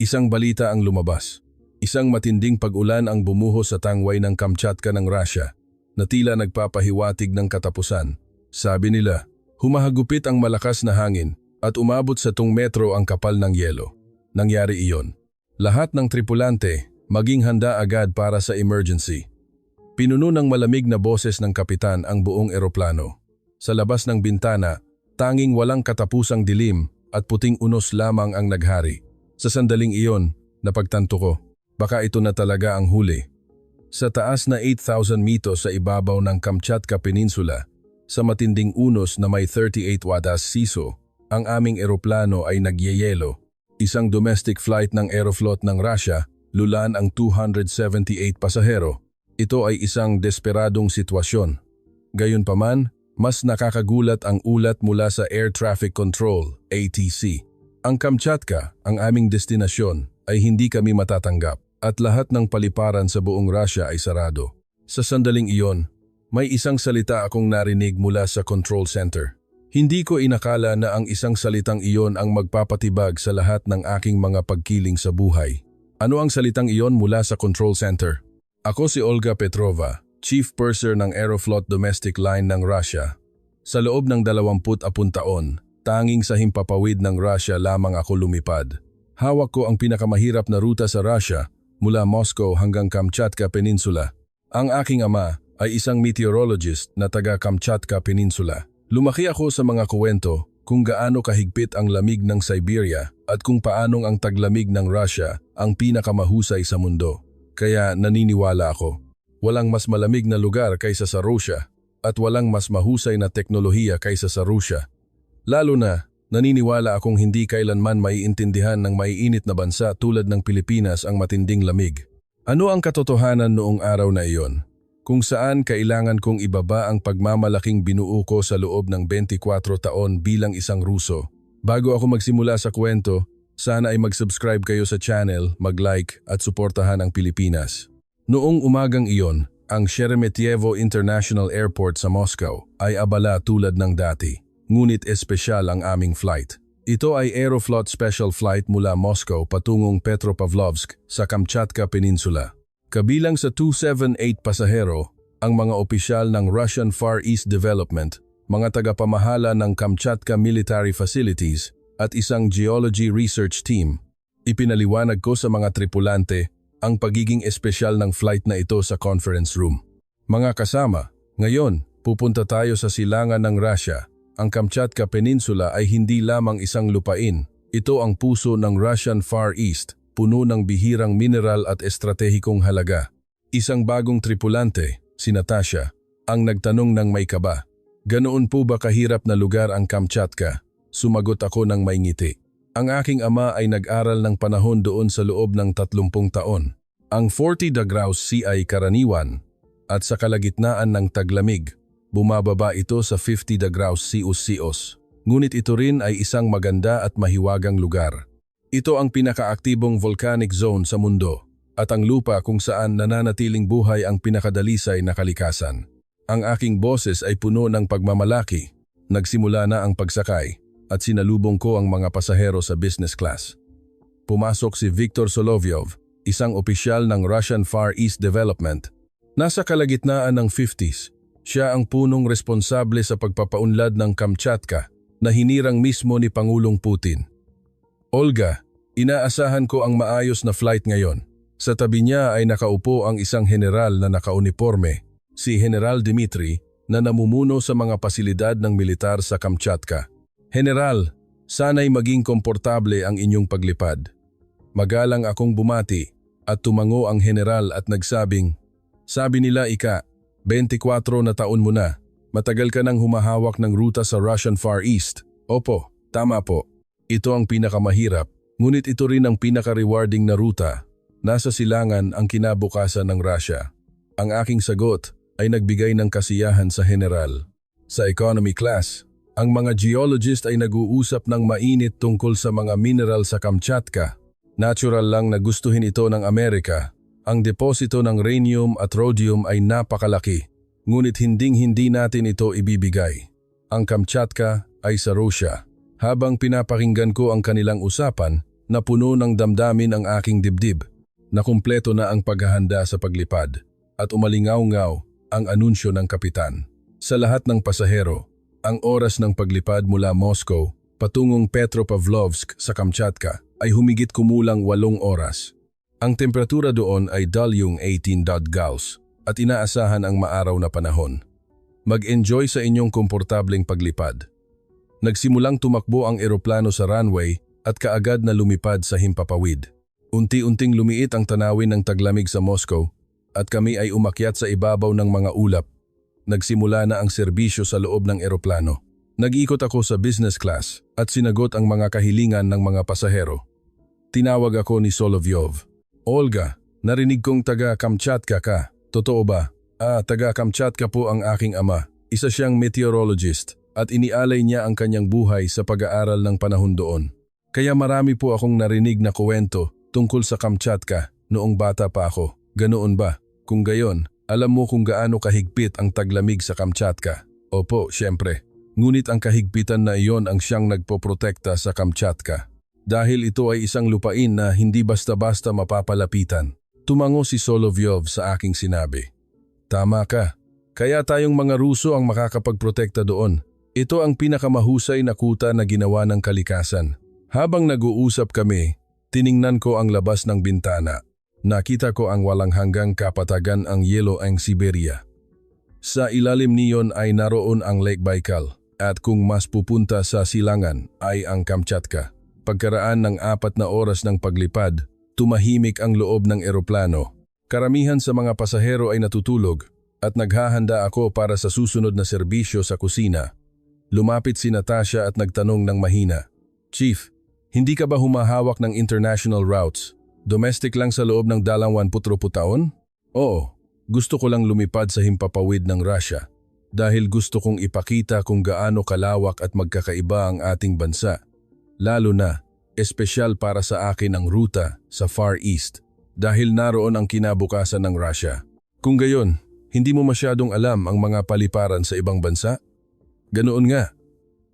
Isang balita ang lumabas. Isang matinding pag-ulan ang bumuhos sa tangway ng Kamchatka ng Russia na tila nagpapahiwatig ng katapusan. Sabi nila, humahagupit ang malakas na hangin at umabot sa 2 metro ang kapal ng yelo. Nangyari iyon. Lahat ng tripulante maging handa agad para sa emergency. Pinuno ng malamig na boses ng kapitan ang buong eroplano. Sa labas ng bintana, tanging walang katapusang dilim at puting unos lamang ang naghari. Sa sandaling iyon, napagtanto ko, baka ito na talaga ang huli. Sa taas na 8,000 meters sa ibabaw ng Kamchatka Peninsula, sa matinding unos na may 38 wadas siso, ang aming eroplano ay nagyeyelo. Isang domestic flight ng Aeroflot ng Russia, lulan ang 278 pasahero. Ito ay isang desperadong sitwasyon. Gayunpaman, mas nakakagulat ang ulat mula sa Air Traffic Control, ATC. Ang Kamchatka, ang aming destinasyon, ay hindi kami matatanggap at lahat ng paliparan sa buong Russia ay sarado. Sa sandaling iyon, may isang salita akong narinig mula sa control center. Hindi ko inakala na ang isang salitang iyon ang magpapatibag sa lahat ng aking mga pagkiling sa buhay. Ano ang salitang iyon mula sa control center? Ako si Olga Petrova, Chief Purser ng Aeroflot Domestic Line ng Russia. Sa loob ng 20 taon, tanging sa himpapawid ng Russia lamang ako lumipad. Hawak ko ang pinakamahirap na ruta sa Russia mula Moscow hanggang Kamchatka Peninsula. Ang aking ama ay isang meteorologist na taga Kamchatka Peninsula. Lumaki ako sa mga kuwento kung gaano kahigpit ang lamig ng Siberia at kung paanong ang taglamig ng Russia ang pinakamahusay sa mundo. Kaya naniniwala ako, walang mas malamig na lugar kaysa sa Russia at walang mas mahusay na teknolohiya kaysa sa Russia. Lalo na, naniniwala akong hindi kailanman maiintindihan ng maiinit na bansa tulad ng Pilipinas ang matinding lamig. Ano ang katotohanan noong araw na iyon? Kung saan kailangan kong ibaba ang pagmamalaking binuo ko sa loob ng 24 taon bilang isang Ruso. Bago ako magsimula sa kwento, sana ay mag-subscribe kayo sa channel, mag-like at suportahan ang Pilipinas. Noong umagang iyon, ang Sheremetyevo International Airport sa Moscow ay abala tulad ng dati. Ngunit espesyal ang aming flight. Ito ay Aeroflot Special Flight mula Moscow patungong Petropavlovsk sa Kamchatka Peninsula. Kabilang sa 278 pasahero, ang mga opisyal ng Russian Far East Development, mga tagapamahala ng Kamchatka Military Facilities at isang geology research team. Ipinaliwanag ko sa mga tripulante ang pagiging espesyal ng flight na ito sa conference room. Mga kasama, ngayon pupunta tayo sa silangan ng Russia. Ang Kamchatka Peninsula ay hindi lamang isang lupain. Ito ang puso ng Russian Far East, puno ng bihirang mineral at estratehikong halaga. Isang bagong tripulante, si Natasha, ang nagtanong ng may kaba. Ganoon po ba kahirap na lugar ang Kamchatka? Sumagot ako ng may ngiti. Ang aking ama ay nag-aral ng panahon doon sa loob ng 30 taon. Ang 40 degrees C ay karaniwan at sa kalagitnaan ng taglamig, bumababa ito sa 50 degrees Celsius. Ngunit ito rin ay isang maganda at mahiwagang lugar. Ito ang pinakaaktibong volcanic zone sa mundo at ang lupa kung saan nananatiling buhay ang pinakadalisay na kalikasan. Ang aking boses ay puno ng pagmamalaki. Nagsimula na ang pagsakay at sinalubong ko ang mga pasahero sa business class. Pumasok si Viktor Solovyov, isang opisyal ng Russian Far East Development. Nasa kalagitnaan ng 50s, siya ang punong responsable sa pagpapaunlad ng Kamchatka na hinirang mismo ni Pangulong Putin. Olga, inaasahan ko ang maayos na flight ngayon. Sa tabi niya ay nakaupo ang isang general na nakauniforme, si General Dmitry, na namumuno sa mga pasilidad ng militar sa Kamchatka. General, sana'y maging komportable ang inyong paglipad. Magalang akong bumati at tumango ang general at nagsabing, sabi nila 24 na taon mo na, matagal ka nang humahawak ng ruta sa Russian Far East. Opo, tama po. Ito ang pinakamahirap, ngunit ito rin ang pinaka-rewarding na ruta. Nasa silangan ang kinabukasan ng Russia. Ang aking sagot ay nagbigay ng kasiyahan sa general. Sa economy class, ang mga geologist ay nag-uusap ng mainit tungkol sa mga mineral sa Kamchatka. Natural lang na gustuhin ito ng Amerika. Ang deposito ng rhenium at rhodium ay napakalaki, ngunit hindi natin ito ibibigay. Ang Kamchatka ay sa Russia. Habang pinapakinggan ko ang kanilang usapan, na puno ng damdamin ang aking dibdib. Nakumpleto na ang paghahanda sa paglipad at umalingaw-ngaw ang anunsyo ng kapitan. Sa lahat ng pasahero, ang oras ng paglipad mula Moscow patungong Petropavlovsk sa Kamchatka ay humigit kumulang 8 oras. Ang temperatura doon ay dalyung 18°C at inaasahan ang maaraw na panahon. Mag-enjoy sa inyong komportableng paglipad. Nagsimulang tumakbo ang eroplano sa runway at kaagad na lumipad sa himpapawid. Unti-unting lumiit ang tanawin ng taglamig sa Moscow at kami ay umakyat sa ibabaw ng mga ulap. Nagsimula na ang serbisyo sa loob ng eroplano. Nag-ikot ako sa business class at sinagot ang mga kahilingan ng mga pasahero. Tinawag ako ni Solovyov. Olga, narinig kong taga-Kamchatka ka. Totoo ba? Taga-Kamchatka po ang aking ama. Isa siyang meteorologist at inialay niya ang kanyang buhay sa pag-aaral ng panahon doon. Kaya marami po akong narinig na kwento tungkol sa Kamchatka noong bata pa ako. Ganoon ba? Kung gayon, alam mo kung gaano kahigpit ang taglamig sa Kamchatka. Opo, siyempre. Ngunit ang kahigpitan na iyon ang siyang nagpoprotekta sa Kamchatka. Dahil ito ay isang lupain na hindi basta-basta mapapalapitan. Tumango si Solovyov sa aking sinabi. Tama ka. Kaya tayong mga Ruso ang makakapagprotekta doon. Ito ang pinakamahusay na kuta na ginawa ng kalikasan. Habang nag-uusap kami, tiningnan ko ang labas ng bintana. Nakita ko ang walang hanggang kapatagan ang yelo ang Siberia. Sa ilalim niyon ay naroon ang Lake Baikal at kung mas pupunta sa silangan ay ang Kamchatka. Pagkaraan ng 4 na oras ng paglipad, tumahimik ang loob ng eroplano. Karamihan sa mga pasahero ay natutulog at naghahanda ako para sa susunod na serbisyo sa kusina. Lumapit si Natasha at nagtanong ng mahina. Chief, hindi ka ba humahawak ng international routes? Domestic lang sa loob ng 20 taon? Oo, gusto ko lang lumipad sa himpapawid ng Russia dahil gusto kong ipakita kung gaano kalawak at magkakaiba ang ating bansa. Lalo na, espesyal para sa akin ang ruta sa Far East dahil naroon ang kinabukasan ng Russia. Kung gayon, hindi mo masyadong alam ang mga paliparan sa ibang bansa? Ganoon nga.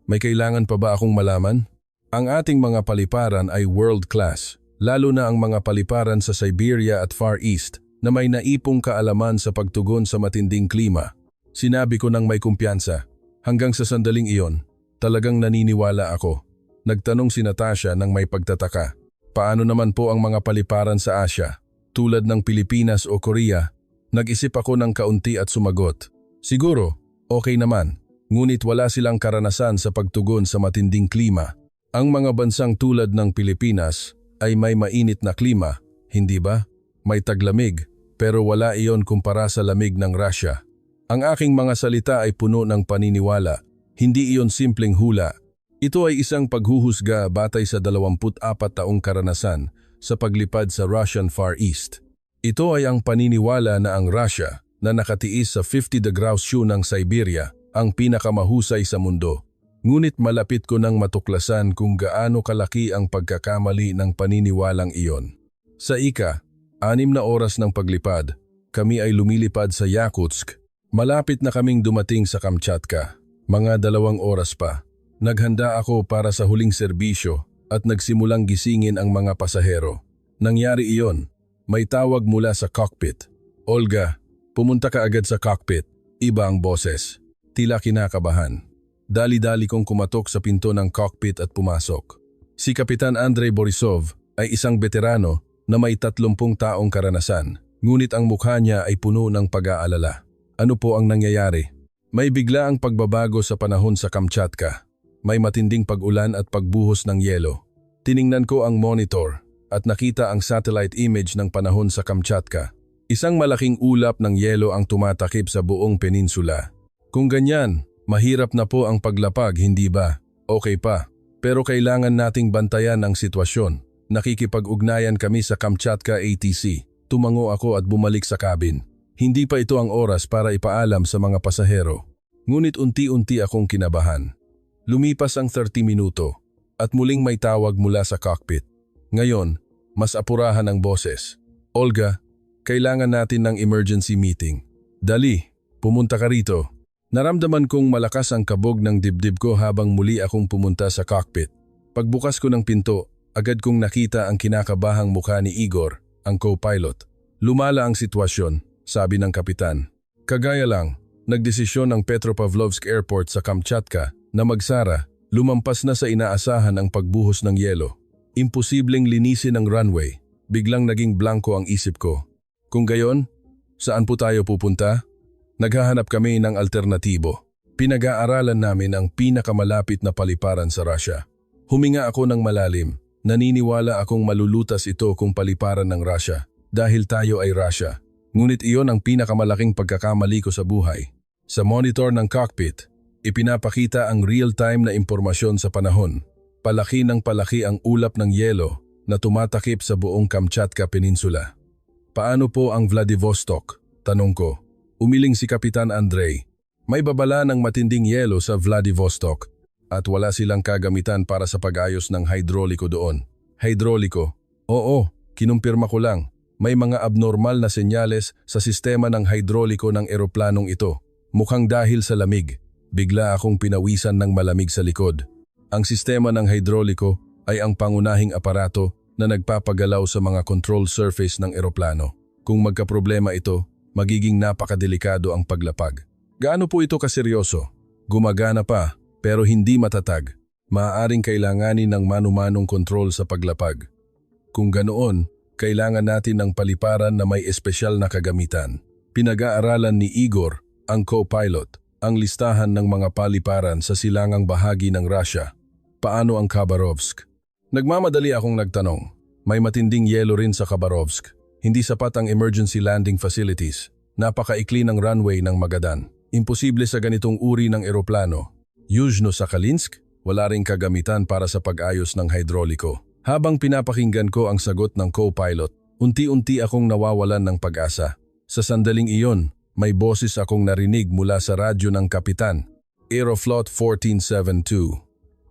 May kailangan pa ba akong malaman? Ang ating mga paliparan ay world class, lalo na ang mga paliparan sa Siberia at Far East na may naipong kaalaman sa pagtugon sa matinding klima. Sinabi ko ng may kumpiyansa. Hanggang sa sandaling iyon, talagang naniniwala ako. Nagtanong si Natasha ng may pagtataka. Paano naman po ang mga paliparan sa Asia, tulad ng Pilipinas o Korea? Nag-isip ako ng kaunti at sumagot. Siguro, okay naman, ngunit wala silang karanasan sa pagtugon sa matinding klima. Ang mga bansang tulad ng Pilipinas ay may mainit na klima, hindi ba? May taglamig, pero wala iyon kumpara sa lamig ng Russia. Ang aking mga salita ay puno ng paniniwala, hindi iyon simpleng hula. Ito ay isang paghuhusga batay sa 24 taong karanasan sa paglipad sa Russian Far East. Ito ay ang paniniwala na ang Russia na nakatiis sa 50°C ng Siberia ang pinakamahusay sa mundo. Ngunit malapit ko nang matuklasan kung gaano kalaki ang pagkakamali ng paniniwalang iyon. Sa 6 na oras ng paglipad, kami ay lumilipad sa Yakutsk. Malapit na kaming dumating sa Kamchatka, mga 2 oras pa. Naghanda ako para sa huling serbisyo at nagsimulang gisingin ang mga pasahero. Nangyari iyon, may tawag mula sa cockpit. Olga, pumunta ka agad sa cockpit. Iba ang boses. Tila kinakabahan. Dali-dali kong kumatok sa pinto ng cockpit at pumasok. Si Kapitan Andrei Borisov ay isang veterano na may 30 taong karanasan, ngunit ang mukha niya ay puno ng pag-aalala. Ano po ang nangyayari? May biglaang pagbabago sa panahon sa Kamchatka. May matinding pag-ulan at pagbuhos ng yelo. Tiningnan ko ang monitor at nakita ang satellite image ng panahon sa Kamchatka. Isang malaking ulap ng yelo ang tumatakip sa buong peninsula. Kung ganyan, mahirap na po ang paglapag, hindi ba? Okay pa. Pero kailangan nating bantayan ang sitwasyon. Nakikipag-ugnayan kami sa Kamchatka ATC. Tumango ako at bumalik sa cabin. Hindi pa ito ang oras para ipaalam sa mga pasahero. Ngunit unti-unti akong kinabahan. Lumipas ang 30 minuto at muling may tawag mula sa cockpit. Ngayon, mas apurahan ang boses. Olga, kailangan natin ng emergency meeting. Dali, pumunta ka rito. Naramdaman kong malakas ang kabog ng dibdib ko habang muli akong pumunta sa cockpit. Pagbukas ko ng pinto, Agad kong nakita ang kinakabahang mukha ni Igor, ang co-pilot. Lumala ang sitwasyon, sabi ng kapitan. Kagaya lang, nagdesisyon ang Petropavlovsk Airport sa Kamchatka na magsara, lumampas na sa inaasahan ang pagbuhos ng yelo. Imposibleng linisin ang runway. Biglang naging blanko ang isip ko. Kung gayon, saan po tayo pupunta? Naghahanap kami ng alternatibo. Pinag-aaralan namin ang pinakamalapit na paliparan sa Russia. Huminga ako ng malalim. Naniniwala akong malulutas ito kung paliparan ng Russia dahil tayo ay Russia. Ngunit iyon ang pinakamalaking pagkakamali ko sa buhay. Sa monitor ng cockpit, ipinapakita ang real-time na impormasyon sa panahon. Palaki ng palaki ang ulap ng yelo na tumatakip sa buong Kamchatka Peninsula. Paano po ang Vladivostok? Tanong ko. Umiling si Kapitan Andrei. May babala ng matinding yelo sa Vladivostok at wala silang kagamitan para sa pag-ayos ng hidroliko doon. Hidroliko? Oo, kinumpirma ko lang. May mga abnormal na senyales sa sistema ng hidroliko ng eroplanong ito. Mukhang dahil sa lamig. Bigla akong pinawisan ng malamig sa likod. Ang sistema ng hidroliko ay ang pangunahing aparato na nagpapagalaw sa mga control surface ng eroplano. Kung magkaproblema ito, magiging napakadelikado ang paglapag. Gaano po ito kaseryoso? Gumagana pa, pero hindi matatag. Maaaring kailanganin ng manu-manong kontrol sa paglapag. Kung ganoon, kailangan natin ng paliparan na may espesyal na kagamitan. Pinag-aaralan ni Igor, ang co-pilot, ang listahan ng mga paliparan sa silangang bahagi ng Russia. Paano ang Khabarovsk? Nagmamadali akong nagtanong. May matinding yelo rin sa Khabarovsk. Hindi sapat ang emergency landing facilities. Napakaikli ng runway ng Magadan. Imposible sa ganitong uri ng eroplano. Yuzhno-Sakhalinsk, wala ring kagamitan para sa pag-ayos ng hidroliko. Habang pinapakinggan ko ang sagot ng co-pilot, unti-unti akong nawawalan ng pag-asa. Sa sandaling iyon, may boses akong narinig mula sa radyo ng kapitan, Aeroflot 1472.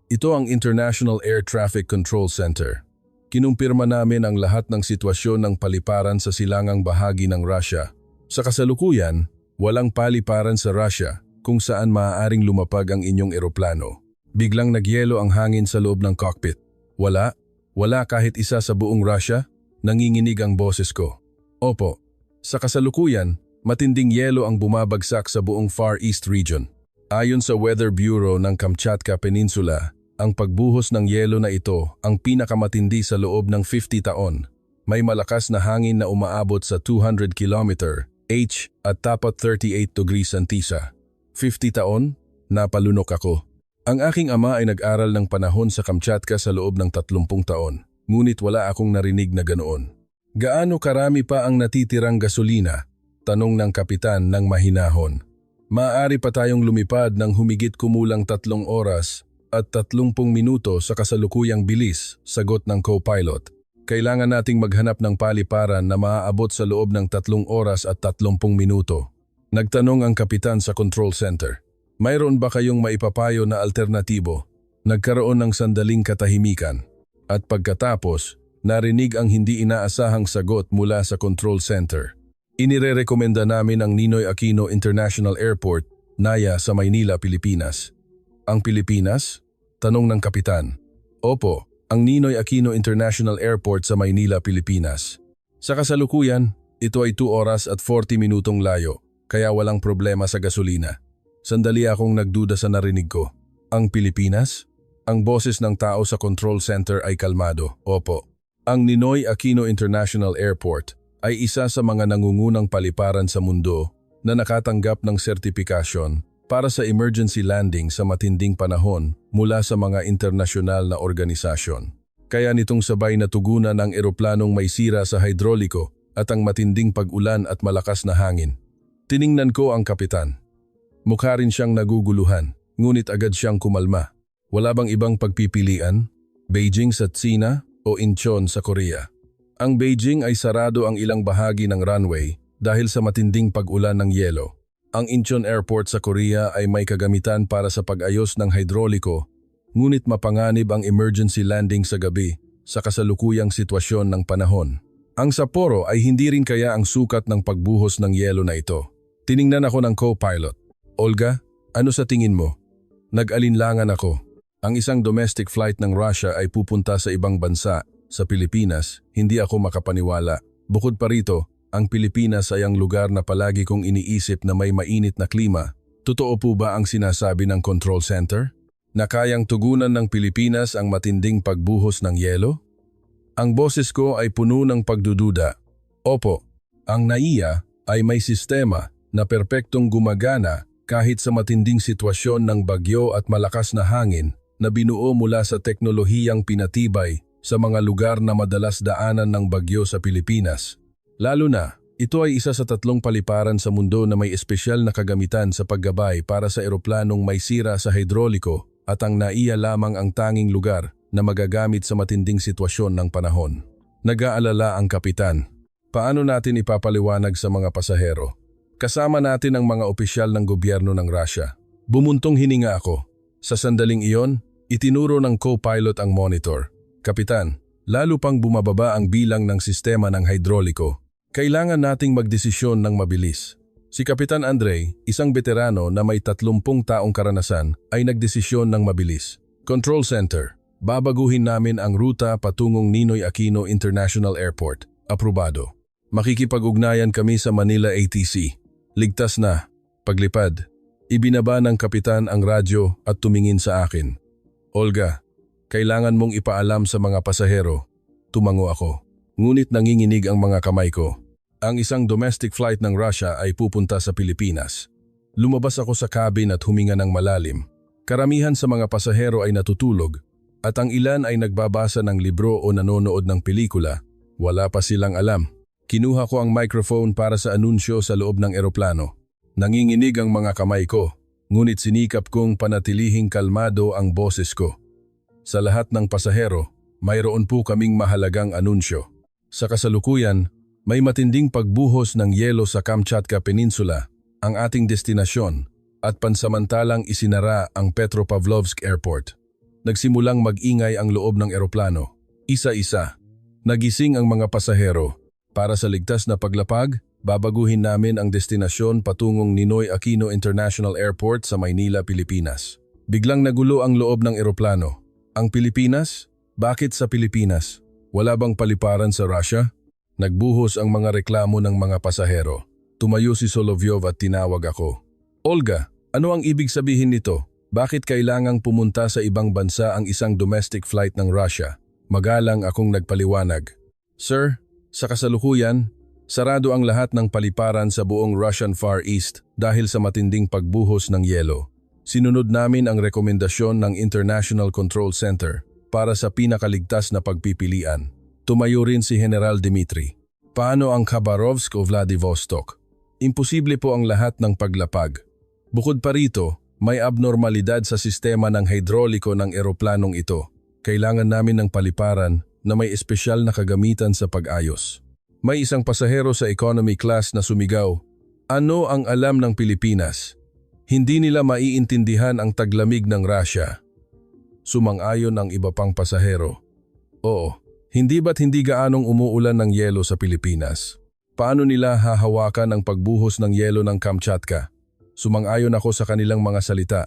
Ito ang International Air Traffic Control Center. Kinumpirma namin ang lahat ng sitwasyon ng paliparan sa silangang bahagi ng Russia. Sa kasalukuyan, walang paliparan sa Russia kung saan maaaring lumapag ang inyong eroplano. Biglang nagyelo ang hangin sa loob ng cockpit. Wala kahit isa sa buong Russia. Nanginginig ang boses ko. Opo, sa kasalukuyan, matinding yelo ang bumabagsak sa buong Far East region. Ayon sa Weather Bureau ng Kamchatka Peninsula, ang pagbuhos ng yelo na ito ang pinakamatindi sa loob ng 50 taon. May malakas na hangin na umaabot sa 200 km/h at tapat 38 degrees Celsius. 50 taon? Napalunok ako. Ang aking ama ay nag-aral ng panahon sa Kamchatka sa loob ng 30 taon, ngunit wala akong narinig na ganoon. Gaano karami pa ang natitirang gasolina? Tanong ng kapitan ng mahinahon. Maaari pa tayong lumipad ng humigit kumulang 3 oras at 30 minuto sa kasalukuyang bilis, sagot ng co-pilot. Kailangan nating maghanap ng paliparan na maaabot sa loob ng 3 oras at 30 minuto. Nagtanong ang kapitan sa control center. Mayroon ba kayong maipapayo na alternatibo? Nagkaroon ng sandaling katahimikan. At pagkatapos, narinig ang hindi inaasahang sagot mula sa control center. Inirerekomenda namin ang Ninoy Aquino International Airport, NAIA sa Maynila, Pilipinas. Ang Pilipinas? Tanong ng kapitan. Opo, ang Ninoy Aquino International Airport sa Maynila, Pilipinas. Sa kasalukuyan, ito ay 2 oras at 40 minutong layo. Kaya walang problema sa gasolina. Sandali akong nagduda sa narinig ko. Ang Pilipinas? Ang boses ng tao sa control center ay kalmado. Opo. Ang Ninoy Aquino International Airport ay isa sa mga nangungunang paliparan sa mundo na nakatanggap ng sertipikasyon para sa emergency landing sa matinding panahon mula sa mga internasyonal na organisasyon. Kaya nitong sabay na tugunan ang eroplanong may sira sa hidroliko at ang matinding pag-ulan at malakas na hangin. Tiningnan ko ang kapitan. Mukha rin siyang naguguluhan, ngunit agad siyang kumalma. Wala bang ibang pagpipilian? Beijing sa China o Incheon sa Korea? Ang Beijing ay sarado ang ilang bahagi ng runway dahil sa matinding pag-ulan ng yelo. Ang Incheon Airport sa Korea ay may kagamitan para sa pag-ayos ng hidroliko, ngunit mapanganib ang emergency landing sa gabi sa kasalukuyang sitwasyon ng panahon. Ang Sapporo ay hindi rin kaya ang sukat ng pagbuhos ng yelo na ito. Tiningnan ako ng co-pilot. Olga, ano sa tingin mo? Nag-alinlangan ako. Ang isang domestic flight ng Russia ay pupunta sa ibang bansa, sa Pilipinas, hindi ako makapaniwala. Bukod pa rito, ang Pilipinas ay ang lugar na palagi kong iniisip na may mainit na klima. Totoo po ba ang sinasabi ng control center? Na kayang tugunan ng Pilipinas ang matinding pagbuhos ng yelo? Ang boses ko ay puno ng pagdududa. Opo, ang NAIA ay may sistema na perpektong gumagana kahit sa matinding sitwasyon ng bagyo at malakas na hangin na binuo mula sa teknolohiyang pinatibay sa mga lugar na madalas daanan ng bagyo sa Pilipinas. Lalo na, ito ay isa sa 3 paliparan sa mundo na may espesyal na kagamitan sa paggabay para sa eroplanong may sira sa hidroliko at ang NAIA lamang ang tanging lugar na magagamit sa matinding sitwasyon ng panahon. Nag-aalala ang kapitan. Paano natin ipapaliwanag sa mga pasahero? Kasama natin ang mga opisyal ng gobyerno ng Russia. Bumuntong hininga ako. Sa sandaling iyon, itinuro ng co-pilot ang monitor. Kapitan, lalo pang bumababa ang bilang ng sistema ng hidroliko. Kailangan nating magdesisyon ng mabilis. Si Kapitan Andrei, isang veterano na may 30 taong karanasan, ay nagdesisyon ng mabilis. Control Center, babaguhin namin ang ruta patungong Ninoy Aquino International Airport. Aprobado. Makikipag-ugnayan kami sa Manila ATC. Ligtas na. Paglipad. Ibinaba ng kapitan ang radyo at tumingin sa akin. Olga, kailangan mong ipaalam sa mga pasahero. Tumango ako. Ngunit nanginginig ang mga kamay ko. Ang isang domestic flight ng Russia ay pupunta sa Pilipinas. Lumabas ako sa cabin at huminga ng malalim. Karamihan sa mga pasahero ay natutulog at ang ilan ay nagbabasa ng libro o nanonood ng pelikula. Wala pa silang alam. Kinuha ko ang microphone para sa anunsyo sa loob ng eroplano. Nanginginig ang mga kamay ko, ngunit sinikap kong panatilihing kalmado ang boses ko. Sa lahat ng pasahero, mayroon po kaming mahalagang anunsyo. Sa kasalukuyan, may matinding pagbuhos ng yelo sa Kamchatka Peninsula, ang ating destinasyon, at pansamantalang isinara ang Petropavlovsk Airport. Nagsimulang mag-ingay ang loob ng eroplano. Isa-isa. Nagising ang mga pasahero. Para sa ligtas na paglapag, babaguhin namin ang destinasyon patungong Ninoy Aquino International Airport sa Maynila, Pilipinas. Biglang nagulo ang loob ng eroplano. Ang Pilipinas? Bakit sa Pilipinas? Wala bang paliparan sa Russia? Nagbuhos ang mga reklamo ng mga pasahero. Tumayo si Solovyov at tinawag ako. Olga, ano ang ibig sabihin nito? Bakit kailangang pumunta sa ibang bansa ang isang domestic flight ng Russia? Magalang akong nagpaliwanag. Sir, sa kasalukuyan, sarado ang lahat ng paliparan sa buong Russian Far East dahil sa matinding pagbuhos ng yelo. Sinunod namin ang rekomendasyon ng International Control Center para sa pinakaligtas na pagpipilian. Tumayo rin si General Dmitry. Paano ang Khabarovsk o Vladivostok? Imposible po ang lahat ng paglapag. Bukod pa rito, may abnormalidad sa sistema ng hidroliko ng eroplanong ito. Kailangan namin ng paliparan na may espesyal na kagamitan sa pag-ayos. May isang pasahero sa economy class na sumigaw, "Ano ang alam ng Pilipinas? Hindi nila maiintindihan ang taglamig ng Russia." Sumang-ayon ang iba pang pasahero. Oo, hindi ba't hindi gaanong umuulan ng yelo sa Pilipinas? Paano nila hahawakan ang pagbuhos ng yelo ng Kamchatka? Sumang-ayon ako sa kanilang mga salita.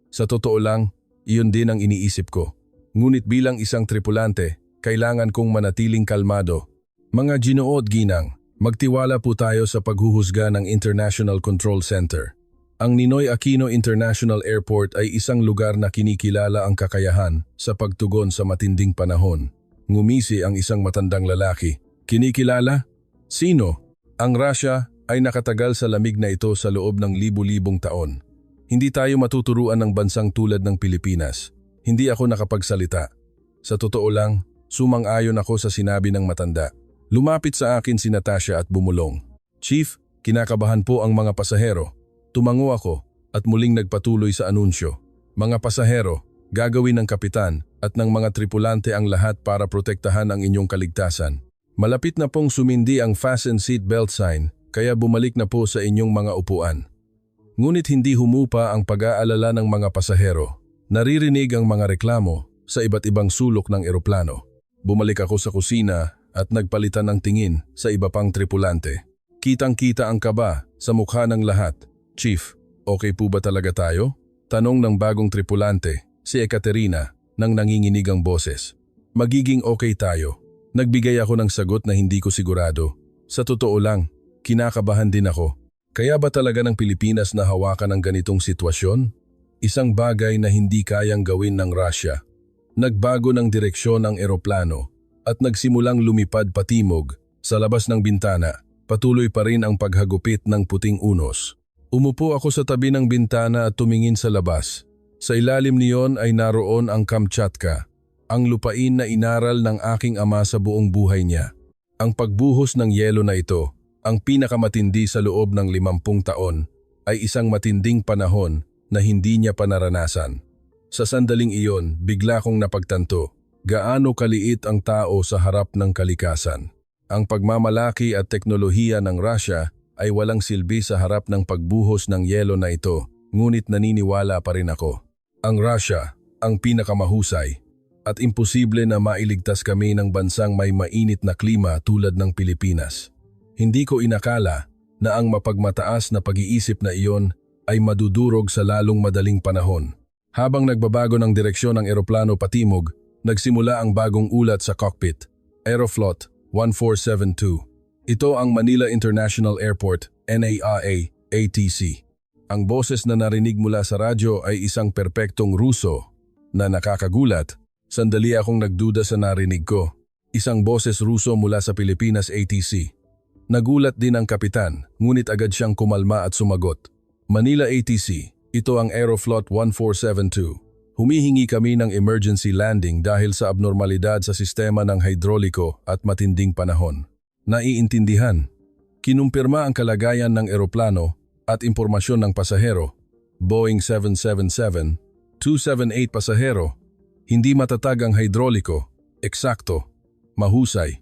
Sa totoo lang, iyon din ang iniisip ko. Ngunit bilang isang tripulante, kailangan kong manatiling kalmado. Mga Ginoo at ginang, magtiwala po tayo sa paghuhusga ng International Control Center. Ang Ninoy Aquino International Airport ay isang lugar na kinikilala ang kakayahan sa pagtugon sa matinding panahon. Ngumisi ang isang matandang lalaki. Kinikilala? Sino? Ang Russia ay nakatagal sa lamig na ito sa loob ng libu-libong taon. Hindi tayo matuturuan ng bansang tulad ng Pilipinas. Hindi ako nakapagsalita. Sa totoo lang, sumang-ayon ako sa sinabi ng matanda. Lumapit sa akin si Natasha at bumulong. Chief, kinakabahan po ang mga pasahero. Tumango ako at muling nagpatuloy sa anunsyo. Mga pasahero, gagawin ng kapitan at ng mga tripulante ang lahat para protektahan ang inyong kaligtasan. Malapit na pong sumindi ang fasten seat belt sign, kaya bumalik na po sa inyong mga upuan. Ngunit hindi humupa ang pag-aalala ng mga pasahero. Naririnig ang mga reklamo sa iba't ibang sulok ng eroplano. Bumalik ako sa kusina at nagpalitan ng tingin sa iba pang tripulante. Kitang-kita ang kaba sa mukha ng lahat. Chief, okay po ba talaga tayo? Tanong ng bagong tripulante, si Ekaterina, nang nanginginig ang boses. Magiging okay tayo. Nagbigay ako ng sagot na hindi ko sigurado. Sa totoo lang, kinakabahan din ako. Kaya ba talaga ng Pilipinas na hawakan ang ganitong sitwasyon? Isang bagay na hindi kayang gawin ng Russia. Nagbago ng direksyon ang eroplano at nagsimulang lumipad patimog sa labas ng bintana. Patuloy pa rin ang paghagupit ng puting unos. Umupo ako sa tabi ng bintana at tumingin sa labas. Sa ilalim niyon ay naroon ang Kamchatka, ang lupain na inaral ng aking ama sa buong buhay niya. Ang pagbuhos ng yelo na ito, ang pinakamatindi sa loob ng 50 taon, ay isang matinding panahon na hindi niya pa naranasan. Sa sandaling iyon, bigla kong napagtanto, gaano kaliit ang tao sa harap ng kalikasan. Ang pagmamalaki at teknolohiya ng Russia ay walang silbi sa harap ng pagbuhos ng yelo na ito, ngunit naniniwala pa rin ako. Ang Russia, ang pinakamahusay, at imposible na mailigtas kami ng bansang may mainit na klima tulad ng Pilipinas. Hindi ko inakala na ang mapagmataas na pag-iisip na iyon ay madudurog sa lalong madaling panahon. Habang nagbabago ng direksyon ng eroplano patimog, nagsimula ang bagong ulat sa cockpit, Aeroflot 1472. Ito ang Manila International Airport, NAIA, ATC. Ang boses na narinig mula sa radyo ay isang perpektong Ruso na nakakagulat. Sandali akong nagduda sa narinig ko. Isang boses Ruso mula sa Pilipinas ATC. Nagulat din ang kapitan, ngunit agad siyang kumalma at sumagot. Manila ATC. Ito ang Aeroflot 1472. Humihingi kami ng emergency landing dahil sa abnormalidad sa sistema ng hidroliko at matinding panahon. Naiintindihan. Kinumpirma ang kalagayan ng eroplano at impormasyon ng pasahero. Boeing 777, 278 pasahero. Hindi matatag ang hidroliko. Eksakto. Mahusay.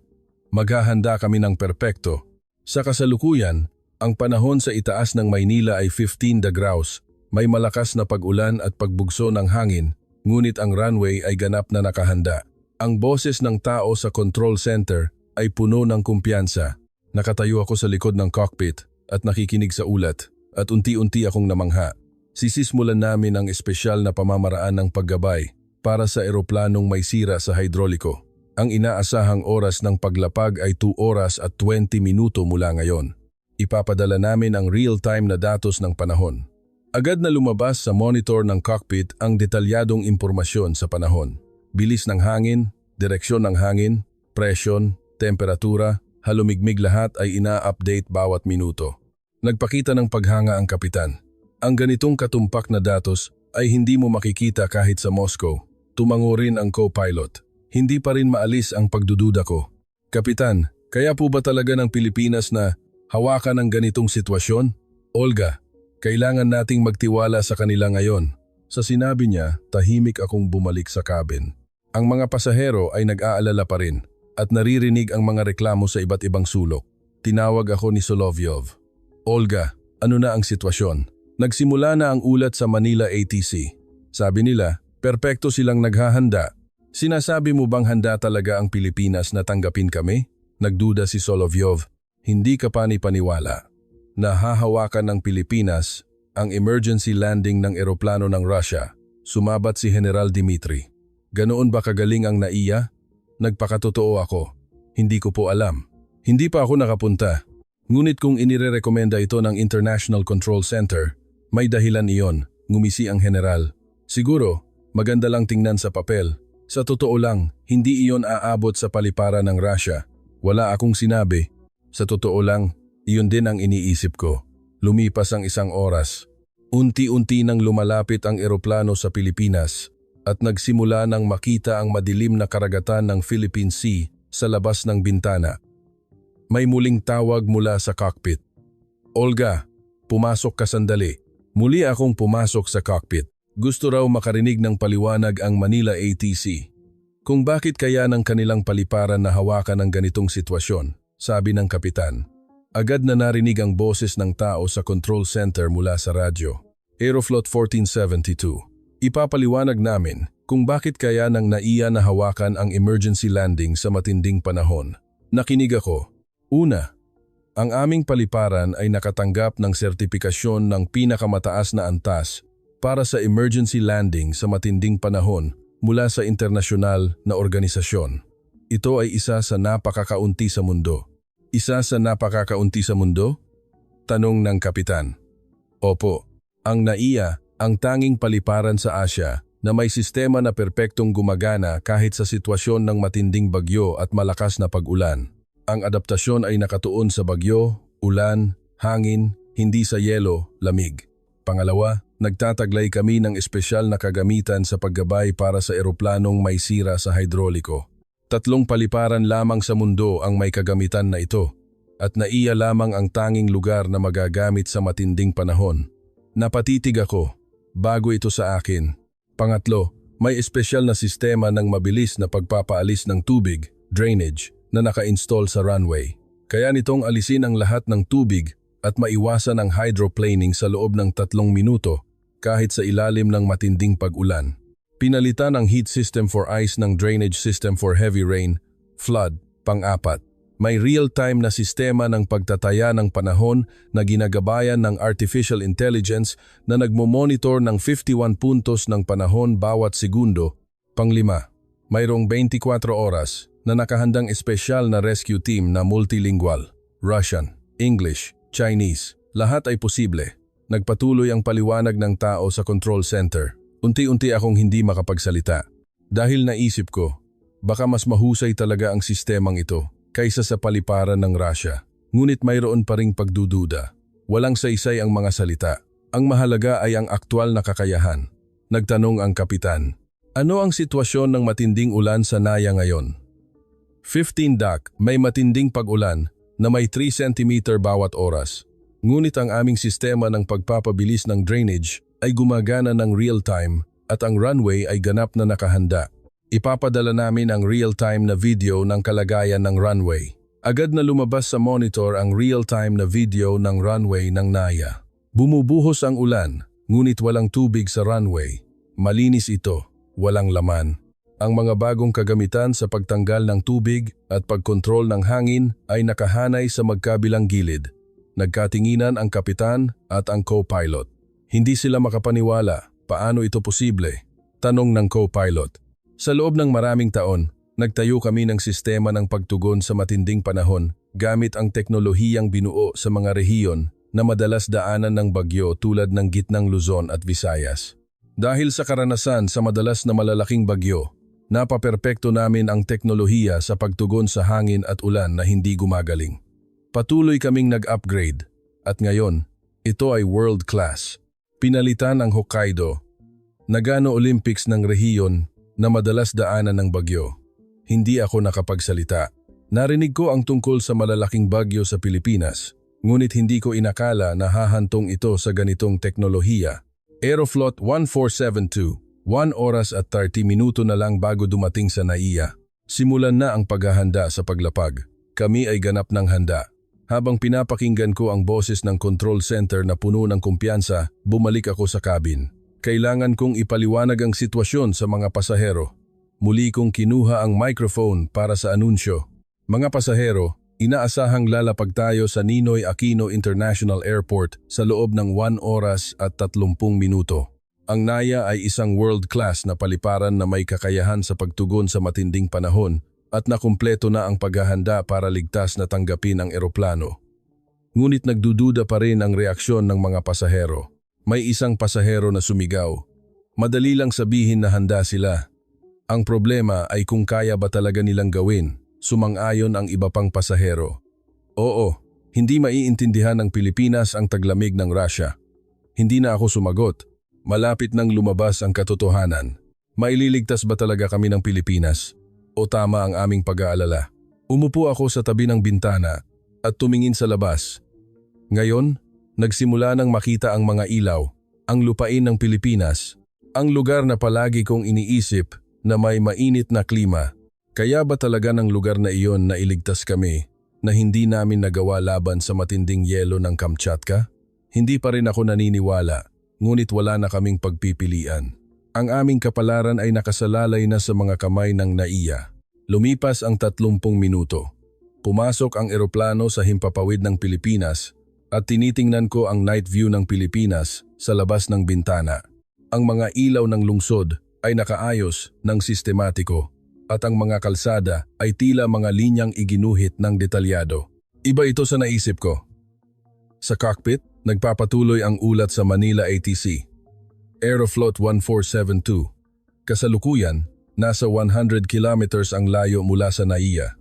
Maghahanda kami ng perpekto. Sa kasalukuyan, ang panahon sa itaas ng Maynila ay 15 degrees. May malakas na pag-ulan at pagbugso ng hangin, ngunit ang runway ay ganap na nakahanda. Ang boses ng tao sa control center ay puno ng kumpiyansa. Nakatayo ako sa likod ng cockpit at nakikinig sa ulat at unti-unti akong namangha. Sisismulan namin ang espesyal na pamamaraan ng paggabay para sa eroplanong may sira sa hidroliko. Ang inaasahang oras ng paglapag ay 2 oras at 20 minuto mula ngayon. Ipapadala namin ang real-time na datos ng panahon. Agad na lumabas sa monitor ng cockpit ang detalyadong impormasyon sa panahon. Bilis ng hangin, direksyon ng hangin, presyon, temperatura, halumigmig lahat ay ina-update bawat minuto. Nagpakita ng paghanga ang kapitan. Ang ganitong katumpak na datos ay hindi mo makikita kahit sa Moscow. Tumango rin ang co-pilot. Hindi pa rin maalis ang pagdududa ko. Kapitan, kaya po ba talaga ng Pilipinas na hawakan ang ganitong sitwasyon? Olga, kailangan nating magtiwala sa kanila ngayon. Sa sinabi niya, tahimik akong bumalik sa cabin. Ang mga pasahero ay nag-aalala pa rin at naririnig ang mga reklamo sa iba't ibang sulok. Tinawag ako ni Solovyov. Olga, ano na ang sitwasyon? Nagsimula na ang ulat sa Manila ATC. Sabi nila, perpekto silang naghahanda. Sinasabi mo bang handa talaga ang Pilipinas na tanggapin kami? Nagduda si Solovyov. Hindi ka paniwala. Nahahawakan ng Pilipinas ang emergency landing ng eroplano ng Russia. Sumabat si General Dmitry. Ganoon ba kagaling ang NAIA? Nagpakatotoo ako. Hindi ko po alam. Hindi pa ako nakapunta. Ngunit kung inirerekomenda ito ng International Control Center, may dahilan iyon, ngumisi ang general. Siguro, maganda lang tingnan sa papel. Sa totoo lang, hindi iyon aabot sa paliparan ng Russia. Wala akong sinabi. Sa totoo lang, iyon din ang iniisip ko. Lumipas ang 1 oras. Unti-unti nang lumalapit ang eroplano sa Pilipinas at nagsimula nang makita ang madilim na karagatan ng Philippine Sea sa labas ng bintana. May muling tawag mula sa cockpit. Olga, pumasok ka sandali. Muli akong pumasok sa cockpit. Gusto raw makarinig ng paliwanag ang Manila ATC. Kung bakit kaya ng kanilang paliparan na hawakan ang ganitong sitwasyon, sabi ng kapitan. Agad na narinig ang boses ng tao sa control center mula sa radyo. Aeroflot 1472. Ipapaliwanag namin kung bakit kaya ng NAIA na hawakan ang emergency landing sa matinding panahon. Nakinig ako. Una, ang aming paliparan ay nakatanggap ng sertipikasyon ng pinakamataas na antas para sa emergency landing sa matinding panahon mula sa internasyonal na organisasyon. Ito ay isa sa napakakaunti sa mundo. Isa sa napakakaunti sa mundo? Tanong ng kapitan. Opo, ang NAIA ang tanging paliparan sa Asya na may sistema na perpektong gumagana kahit sa sitwasyon ng matinding bagyo at malakas na pag-ulan. Ang adaptasyon ay nakatuon sa bagyo, ulan, hangin, hindi sa yelo, lamig. Pangalawa, nagtataglay kami ng espesyal na kagamitan sa paggabay para sa eroplanong may sira sa hidroliko. 3 paliparan lamang sa mundo ang may kagamitan na ito, at NAIA lamang ang tanging lugar na magagamit sa matinding panahon. Napatitig ako, bago ito sa akin. Pangatlo, may espesyal na sistema ng mabilis na pagpapaalis ng tubig, drainage, na naka-install sa runway. Kaya nitong alisin ang lahat ng tubig at maiwasan ang hydroplaning sa loob ng 3 minuto kahit sa ilalim ng matinding pag-ulan. Pinalitan ang heat system for ice ng drainage system for heavy rain, flood. Pang-4, may real-time na sistema ng pagtataya ng panahon na ginagabayan ng artificial intelligence na nagmo-monitor ng 51 puntos ng panahon bawat segundo. Pang-5, mayroong 24 oras na nakahandang espesyal na rescue team na multilingual, Russian, English, Chinese. Lahat ay posible. Nagpatuloy ang paliwanag ng tao sa control center. Unti-unti akong hindi makapagsalita. Dahil naisip ko, baka mas mahusay talaga ang sistemang ito kaysa sa paliparan ng Russia. Ngunit mayroon pa ring pagdududa. Walang saysay ang mga salita. Ang mahalaga ay ang aktwal na kakayahan. Nagtanong ang kapitan. Ano ang sitwasyon ng matinding ulan sa NAIA ngayon? 15 DAC, may matinding pag-ulan na may 3 cm bawat oras. Ngunit ang aming sistema ng pagpapabilis ng drainage ay gumagana ng real-time at ang runway ay ganap na nakahanda. Ipapadala namin ang real-time na video ng kalagayan ng runway. Agad na lumabas sa monitor ang real-time na video ng runway ng NAIA. Bumubuhos ang ulan, ngunit walang tubig sa runway. Malinis ito, walang laman. Ang mga bagong kagamitan sa pagtanggal ng tubig at pagkontrol ng hangin ay nakahanay sa magkabilang gilid. Nagkatinginan ang kapitan at ang co-pilot. Hindi sila makapaniwala, paano ito posible? Tanong ng co-pilot. Sa loob ng maraming taon, nagtayo kami ng sistema ng pagtugon sa matinding panahon gamit ang teknolohiyang binuo sa mga rehiyon na madalas daanan ng bagyo tulad ng gitnang Luzon at Visayas. Dahil sa karanasan sa madalas na malalaking bagyo, napaperpekto namin ang teknolohiya sa pagtugon sa hangin at ulan na hindi gumagaling. Patuloy kaming nag-upgrade at ngayon, ito ay world class. Pinalitan ang Hokkaido, Nagano Olympics ng rehiyon na madalas daanan ng bagyo. Hindi ako nakapagsalita. Narinig ko ang tungkol sa malalaking bagyo sa Pilipinas, ngunit hindi ko inakala na hahantong ito sa ganitong teknolohiya. Aeroflot 1472, 1 oras at 30 minuto na lang bago dumating sa NAIA. Simulan na ang paghahanda sa paglapag. Kami ay ganap ng handa. Habang pinapakinggan ko ang boses ng control center na puno ng kumpiyansa, bumalik ako sa cabin. Kailangan kong ipaliwanag ang sitwasyon sa mga pasahero. Muli kong kinuha ang microphone para sa anunsyo. Mga pasahero, inaasahang lalapag tayo sa Ninoy Aquino International Airport sa loob ng 1 oras at 30 minuto. Ang NAIA ay isang world-class na paliparan na may kakayahan sa pagtugon sa matinding panahon at nakumpleto na ang paghahanda para ligtas na tanggapin ang eroplano. Ngunit nagdududa pa rin ang reaksyon ng mga pasahero. May isang pasahero na sumigaw. Madali lang sabihin na handa sila. Ang problema ay kung kaya ba talaga nilang gawin, sumang-ayon ang iba pang pasahero. Oo, hindi maiintindihan ng Pilipinas ang taglamig ng Russia. Hindi na ako sumagot. Malapit nang lumabas ang katotohanan. Maililigtas ba talaga kami ng Pilipinas? O tama ang aming pag-aalala? Umupo ako sa tabi ng bintana at tumingin sa labas. Ngayon, nagsimula nang makita ang mga ilaw, ang lupain ng Pilipinas, ang lugar na palagi kong iniisip na may mainit na klima. Kaya ba talaga ng lugar na iyon na iligtas kami na hindi namin nagawa laban sa matinding yelo ng Kamchatka? Hindi pa rin ako naniniwala, ngunit wala na kaming pagpipilian. Ang aming kapalaran ay nakasalalay na sa mga kamay ng NAIA. Lumipas ang 30 minuto. Pumasok ang eroplano sa himpapawid ng Pilipinas at tinitingnan ko ang night view ng Pilipinas sa labas ng bintana. Ang mga ilaw ng lungsod ay nakaayos ng sistematiko at ang mga kalsada ay tila mga linyang iginuhit ng detalyado. Iba ito sa naisip ko. Sa cockpit, nagpapatuloy ang ulat sa Manila ATC. Aeroflot 1472. Kasalukuyan, nasa 100 kilometers ang layo mula sa NAIA.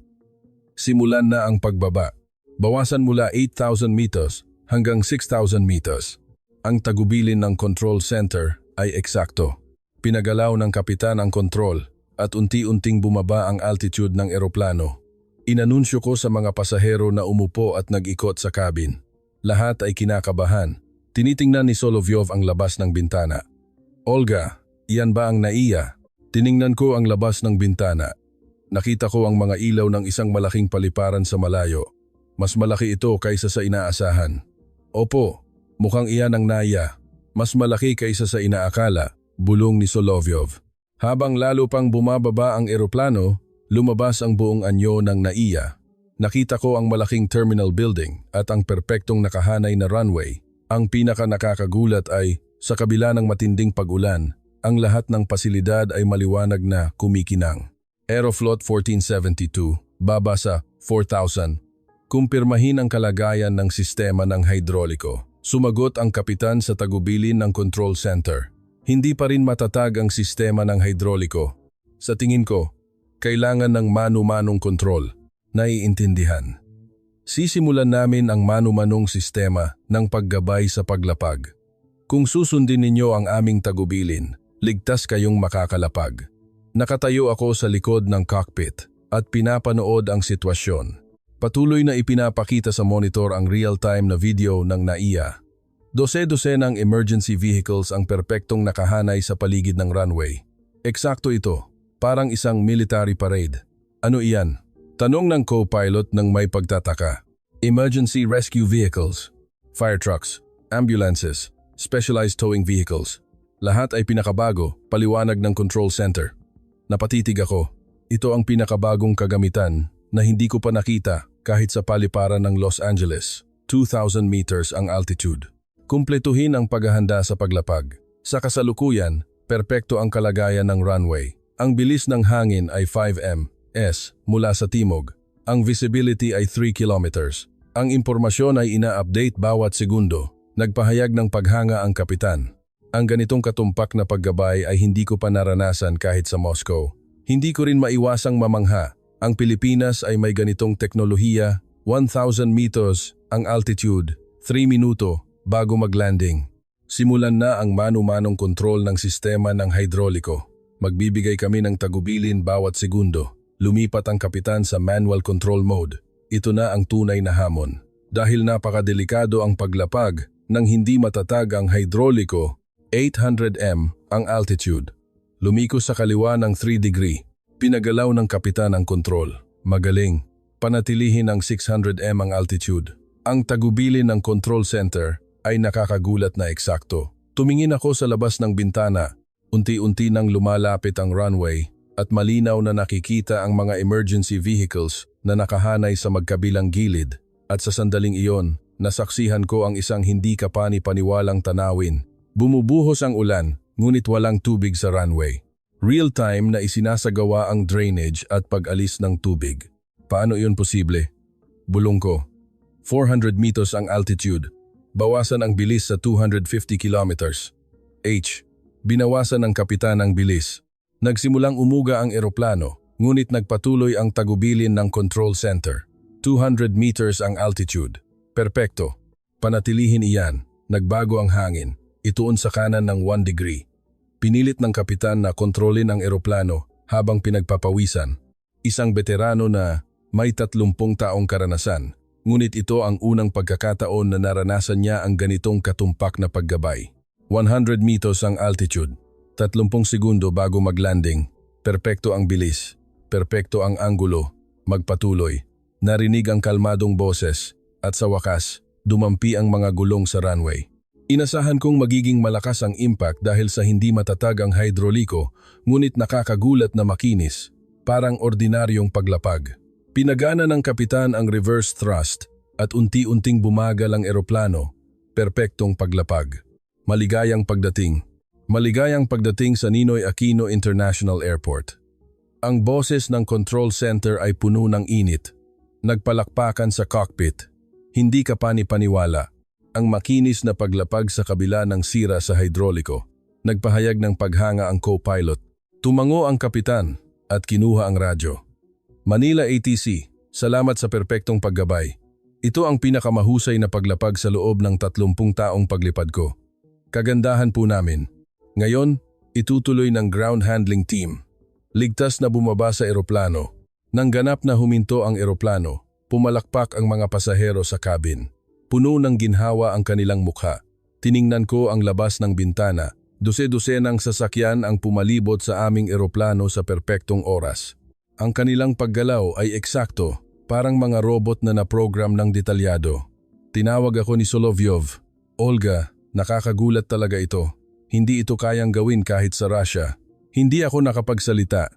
Simulan na ang pagbaba. Bawasan mula 8,000 meters hanggang 6,000 meters. Ang tagubilin ng control center ay eksakto. Pinagalaw ng kapitan ang kontrol at unti-unting bumaba ang altitude ng eroplano. Inanunsyo ko sa mga pasahero na umupo at nag-ikot sa cabin. Lahat ay kinakabahan. Tinitingnan ni Solovyov ang labas ng bintana. Olga, iyan ba ang NAIA? Tiningnan ko ang labas ng bintana. Nakita ko ang mga ilaw ng isang malaking paliparan sa malayo. Mas malaki ito kaysa sa inaasahan. Opo, mukhang iyan ang NAIA. Mas malaki kaysa sa inaakala, bulong ni Solovyov. Habang lalo pang bumababa ang eroplano, lumabas ang buong anyo ng NAIA. Nakita ko ang malaking terminal building at ang perpektong nakahanay na runway. Ang pinaka nakakagulat ay, sa kabila ng matinding pag-ulan, ang lahat ng pasilidad ay maliwanag na kumikinang. Aeroflot 1472, baba sa 4,000. Kumpirmahin ang kalagayan ng sistema ng hidroliko. Sumagot ang kapitan sa tagubilin ng control center. Hindi pa rin matatag ang sistema ng hidroliko. Sa tingin ko, kailangan ng manu-manong kontrol. Naiintindihan. Sisimulan namin ang manu-manong sistema ng paggabay sa paglapag. Kung susundin ninyo ang aming tagubilin, ligtas kayong makakalapag. Nakatayo ako sa likod ng cockpit at pinapanood ang sitwasyon. Patuloy na ipinapakita sa monitor ang real-time na video ng NAIA. Dose-dosenang emergency vehicles ang perpektong nakahanay sa paligid ng runway. Eksakto ito, parang isang military parade. Ano iyan? Tanong ng co-pilot ng may pagtataka. Emergency rescue vehicles, fire trucks, ambulances, specialized towing vehicles. Lahat ay pinakabago, paliwanag ng control center. Napatitig ako. Ito ang pinakabagong kagamitan na hindi ko pa nakita kahit sa paliparan ng Los Angeles. 2,000 meters ang altitude. Kumpletuhin ang paghahanda sa paglapag. Sa kasalukuyan, perpekto ang kalagayan ng runway. Ang bilis ng hangin ay 5 ms mula sa timog. Ang visibility ay 3 kilometers. Ang impormasyon ay ina-update bawat segundo. Nagpahayag ng paghanga ang kapitan. Ang ganitong katumpak na paggabay ay hindi ko pa naranasan kahit sa Moscow. Hindi ko rin maiwasang mamangha. Ang Pilipinas ay may ganitong teknolohiya, 1,000 meters ang altitude, 3 minuto bago mag-landing. Simulan na ang manu-manong kontrol ng sistema ng hidroliko. Magbibigay kami ng tagubilin bawat segundo. Lumipat ang kapitan sa manual control mode. Ito na ang tunay na hamon. Dahil napakadelikado ang paglapag nang hindi matatag ang hidroliko, 800 ang altitude. Lumiko sa kaliwa ng 3 degree. Pinagalaw ng kapitan ang kontrol. Magaling. Panatilihin ang 600 ang altitude. Ang tagubilin ng control center ay nakakagulat na eksakto. Tumingin ako sa labas ng bintana. Unti-unti nang lumalapit ang runway at malinaw na nakikita ang mga emergency vehicles na nakahanay sa magkabilang gilid. At sa sandaling iyon, nasaksihan ko ang isang hindi kapani-paniwalang tanawin. Bumubuhos ang ulan, ngunit walang tubig sa runway. Real-time na isinasagawa ang drainage at pag-alis ng tubig. Paano iyon posible? Bulong ko. 400 meters ang altitude. Bawasan ang bilis sa 250 kilometers. Binawasan ng kapitan ang bilis. Nagsimulang umuga ang eroplano, ngunit nagpatuloy ang tagubilin ng control center. 200 meters ang altitude. Perpekto. Panatilihin iyan. Nagbago ang hangin. Ituon sa kanan ng 1 degree. Pinilit ng kapitan na kontrolin ang eroplano habang pinagpapawisan. Isang veterano na may 30 taong karanasan, ngunit ito ang unang pagkakataon na naranasan niya ang ganitong katumpak na paggabay. 100 meters ang altitude. 30 segundo bago mag-landing. Perpekto ang bilis. Perpekto ang anggulo. Magpatuloy. Narinig ang kalmadong boses at sa wakas, dumampi ang mga gulong sa runway. Inasahan kong magiging malakas ang impact dahil sa hindi matatag ang hidroliko, ngunit nakakagulat na makinis, parang ordinaryong paglapag. Pinagana ng kapitan ang reverse thrust at unti-unting bumagal ang eroplano, perpektong paglapag. Maligayang pagdating. Maligayang pagdating sa Ninoy Aquino International Airport. Ang boses ng control center ay puno ng init. Nagpalakpakan sa cockpit. Hindi ka pani-paniwala. Ang makinis na paglapag sa kabila ng sira sa hidroliko. Nagpahayag ng paghanga ang co-pilot. Tumango ang kapitan at kinuha ang radyo. Manila ATC, salamat sa perpektong paggabay. Ito ang pinakamahusay na paglapag sa loob ng 30 taong paglipad ko. Kagandahan po namin. Ngayon, itutuloy ng ground handling team. Ligtas na bumaba sa eroplano. Nang ganap na huminto ang eroplano, pumalakpak ang mga pasahero sa cabin. Puno ng ginhawa ang kanilang mukha. Tiningnan ko ang labas ng bintana. Dose-dosenang sasakyan ang pumalibot sa aming eroplano sa perpektong oras. Ang kanilang paggalaw ay eksakto, parang mga robot na naprogram ng detalyado. Tinawag ako ni Solovyov. Olga, nakakagulat talaga ito. Hindi ito kayang gawin kahit sa Russia. Hindi ako nakapagsalita.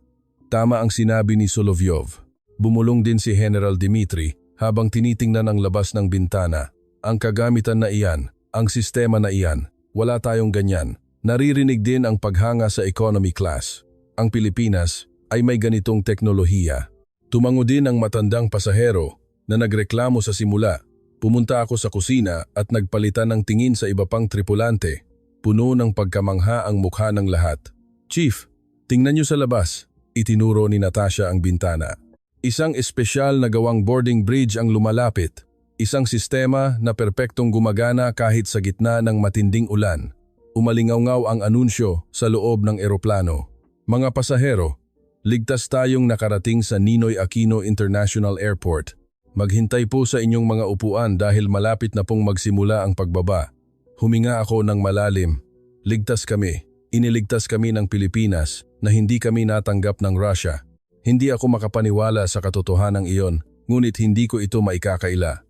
Tama ang sinabi ni Solovyov. Bumulong din si General Dmitry habang tinitingnan ang labas ng bintana. Ang kagamitan na iyan, ang sistema na iyan, wala tayong ganyan. Naririnig din ang paghanga sa economy class. Ang Pilipinas ay may ganitong teknolohiya. Tumango din ang matandang pasahero na nagreklamo sa simula. Pumunta ako sa kusina at nagpalitan ng tingin sa iba pang tripulante. Puno ng pagkamangha ang mukha ng lahat. Chief, tingnan niyo sa labas. Itinuro ni Natasha ang bintana. Isang espesyal na gawang boarding bridge ang lumalapit. Isang sistema na perpektong gumagana kahit sa gitna ng matinding ulan. Umalingaw-ngaw ang anunsyo sa loob ng eroplano. Mga pasahero, ligtas tayong nakarating sa Ninoy Aquino International Airport. Maghintay po sa inyong mga upuan dahil malapit na pong magsimula ang pagbaba. Huminga ako ng malalim. Ligtas kami. Iniligtas kami ng Pilipinas na hindi kami natanggap ng Russia. Hindi ako makapaniwala sa katotohanan iyon, ngunit hindi ko ito maikakaila.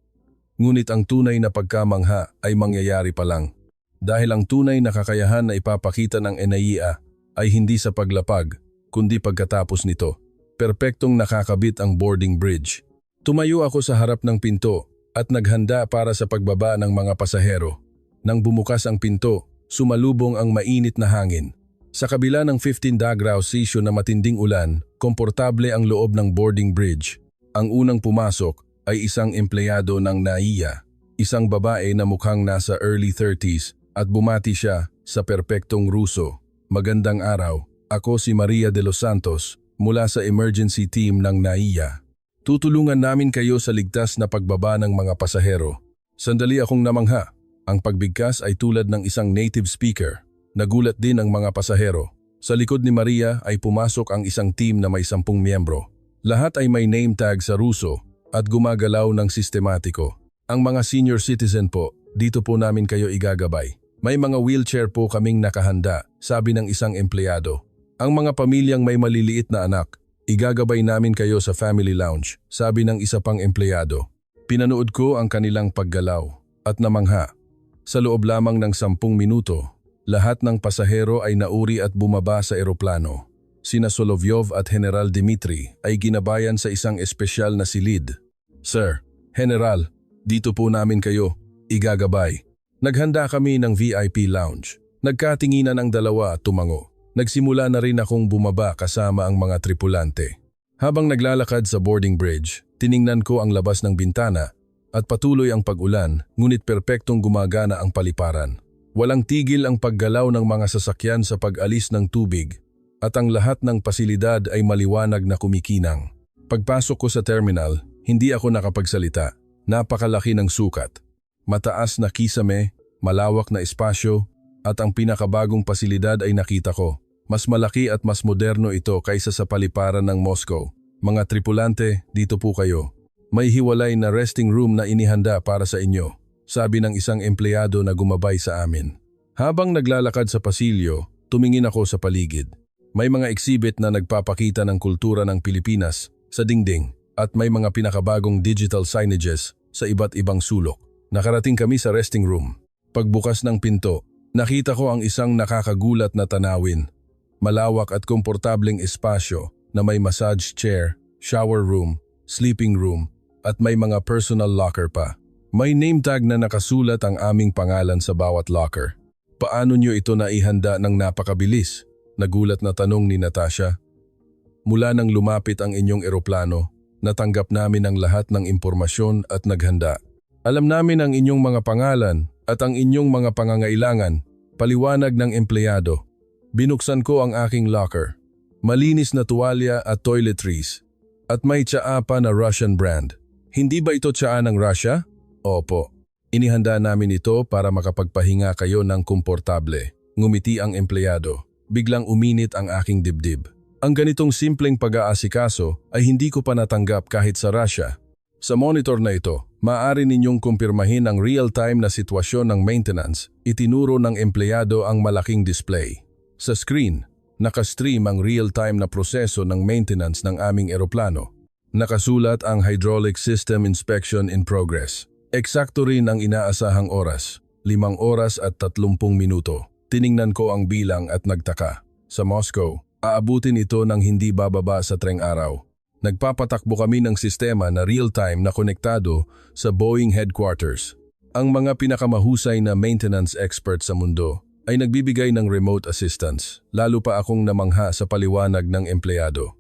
Ngunit ang tunay na pagkamangha ay mangyayari pa lang. Dahil ang tunay na kakayahan na ipapakita ng NAIA ay hindi sa paglapag, kundi pagkatapos nito. Perpektong nakakabit ang boarding bridge. Tumayo ako sa harap ng pinto at naghanda para sa pagbaba ng mga pasahero. Nang bumukas ang pinto, sumalubong ang mainit na hangin. Sa kabila ng 15 degrees Celsius na matinding ulan, komportable ang loob ng boarding bridge. Ang unang pumasok ay isang empleyado ng NAIA, isang babae na mukhang nasa early 30s at bumati siya sa perpektong Ruso. Magandang araw, ako si Maria de los Santos mula sa emergency team ng NAIA. Tutulungan namin kayo sa ligtas na pagbaba ng mga pasahero. Sandali akong namangha. Ang pagbigkas ay tulad ng isang native speaker. Nagulat din ang mga pasahero. Sa likod ni Maria ay pumasok ang isang team na may 10 miyembro. Lahat ay may name tag sa Ruso at gumagalaw ng sistematiko. Ang mga senior citizen po, dito po namin kayo igagabay. May mga wheelchair po kaming nakahanda, sabi ng isang empleyado. Ang mga pamilyang may maliliit na anak, igagabay namin kayo sa family lounge, sabi ng isa pang empleyado. Pinanood ko ang kanilang paggalaw at namangha. Sa loob lamang ng 10 minuto, lahat ng pasahero ay nauri at bumaba sa eroplano. Sina Solovyov at General Dmitry ay ginabayan sa isang espesyal na silid. Sir, General, dito po namin kayo, igagabay. Naghanda kami ng VIP lounge. Nagkatinginan ang dalawa at tumango. Nagsimula na rin akong bumaba kasama ang mga tripulante. Habang naglalakad sa boarding bridge, tiningnan ko ang labas ng bintana at patuloy ang pag-ulan, ngunit perpektong gumagana ang paliparan. Walang tigil ang paggalaw ng mga sasakyan sa pag-alis ng tubig at ang lahat ng pasilidad ay maliwanag na kumikinang. Pagpasok ko sa terminal, hindi ako nakapagsalita. Napakalaki ng sukat. Mataas na kisame, malawak na espasyo, at ang pinakabagong pasilidad ay nakita ko. Mas malaki at mas moderno ito kaysa sa paliparan ng Moscow. Mga tripulante, dito po kayo. May hiwalay na resting room na inihanda para sa inyo, sabi ng isang empleyado na gumabay sa amin. Habang naglalakad sa pasilyo, tumingin ako sa paligid. May mga exhibit na nagpapakita ng kultura ng Pilipinas sa dingding at may mga pinakabagong digital signages sa iba't ibang sulok. Nakarating kami sa resting room. Pagbukas ng pinto, nakita ko ang isang nakakagulat na tanawin. Malawak at komportableng espasyo na may massage chair, shower room, sleeping room, at may mga personal locker pa. May name tag na nakasulat ang aming pangalan sa bawat locker. Paano nyo ito naihanda ng napakabilis? Nagulat na tanong ni Natasha. Mula nang lumapit ang inyong eroplano, natanggap namin ang lahat ng impormasyon at naghanda. Alam namin ang inyong mga pangalan at ang inyong mga pangangailangan, paliwanag ng empleyado. Binuksan ko ang aking locker. Malinis na tuwalya at toiletries. At may tsaa pa na Russian brand. Hindi ba ito tsaa ng Russia? Opo. Inihanda namin ito para makapagpahinga kayo ng komportable. Ngumiti ang empleyado. Biglang uminit ang aking dibdib. Ang ganitong simpleng pag-aasikaso ay hindi ko pa natanggap kahit sa Russia. Sa monitor na ito, maaari ninyong kumpirmahin ang real-time na sitwasyon ng maintenance. Itinuro ng empleyado ang malaking display. Sa screen, nakastream ang real-time na proseso ng maintenance ng aming eroplano. Nakasulat ang Hydraulic System Inspection in Progress. Eksakto rin ang inaasahang oras, 5 oras at 30 minuto. Tiningnan ko ang bilang at nagtaka. Sa Moscow, aabutin ito ng hindi bababa sa 3 araw. Nagpapatakbo kami ng sistema na real-time na konektado sa Boeing headquarters. Ang mga pinakamahusay na maintenance expert sa mundo ay nagbibigay ng remote assistance, lalo pa akong namangha sa paliwanag ng empleyado.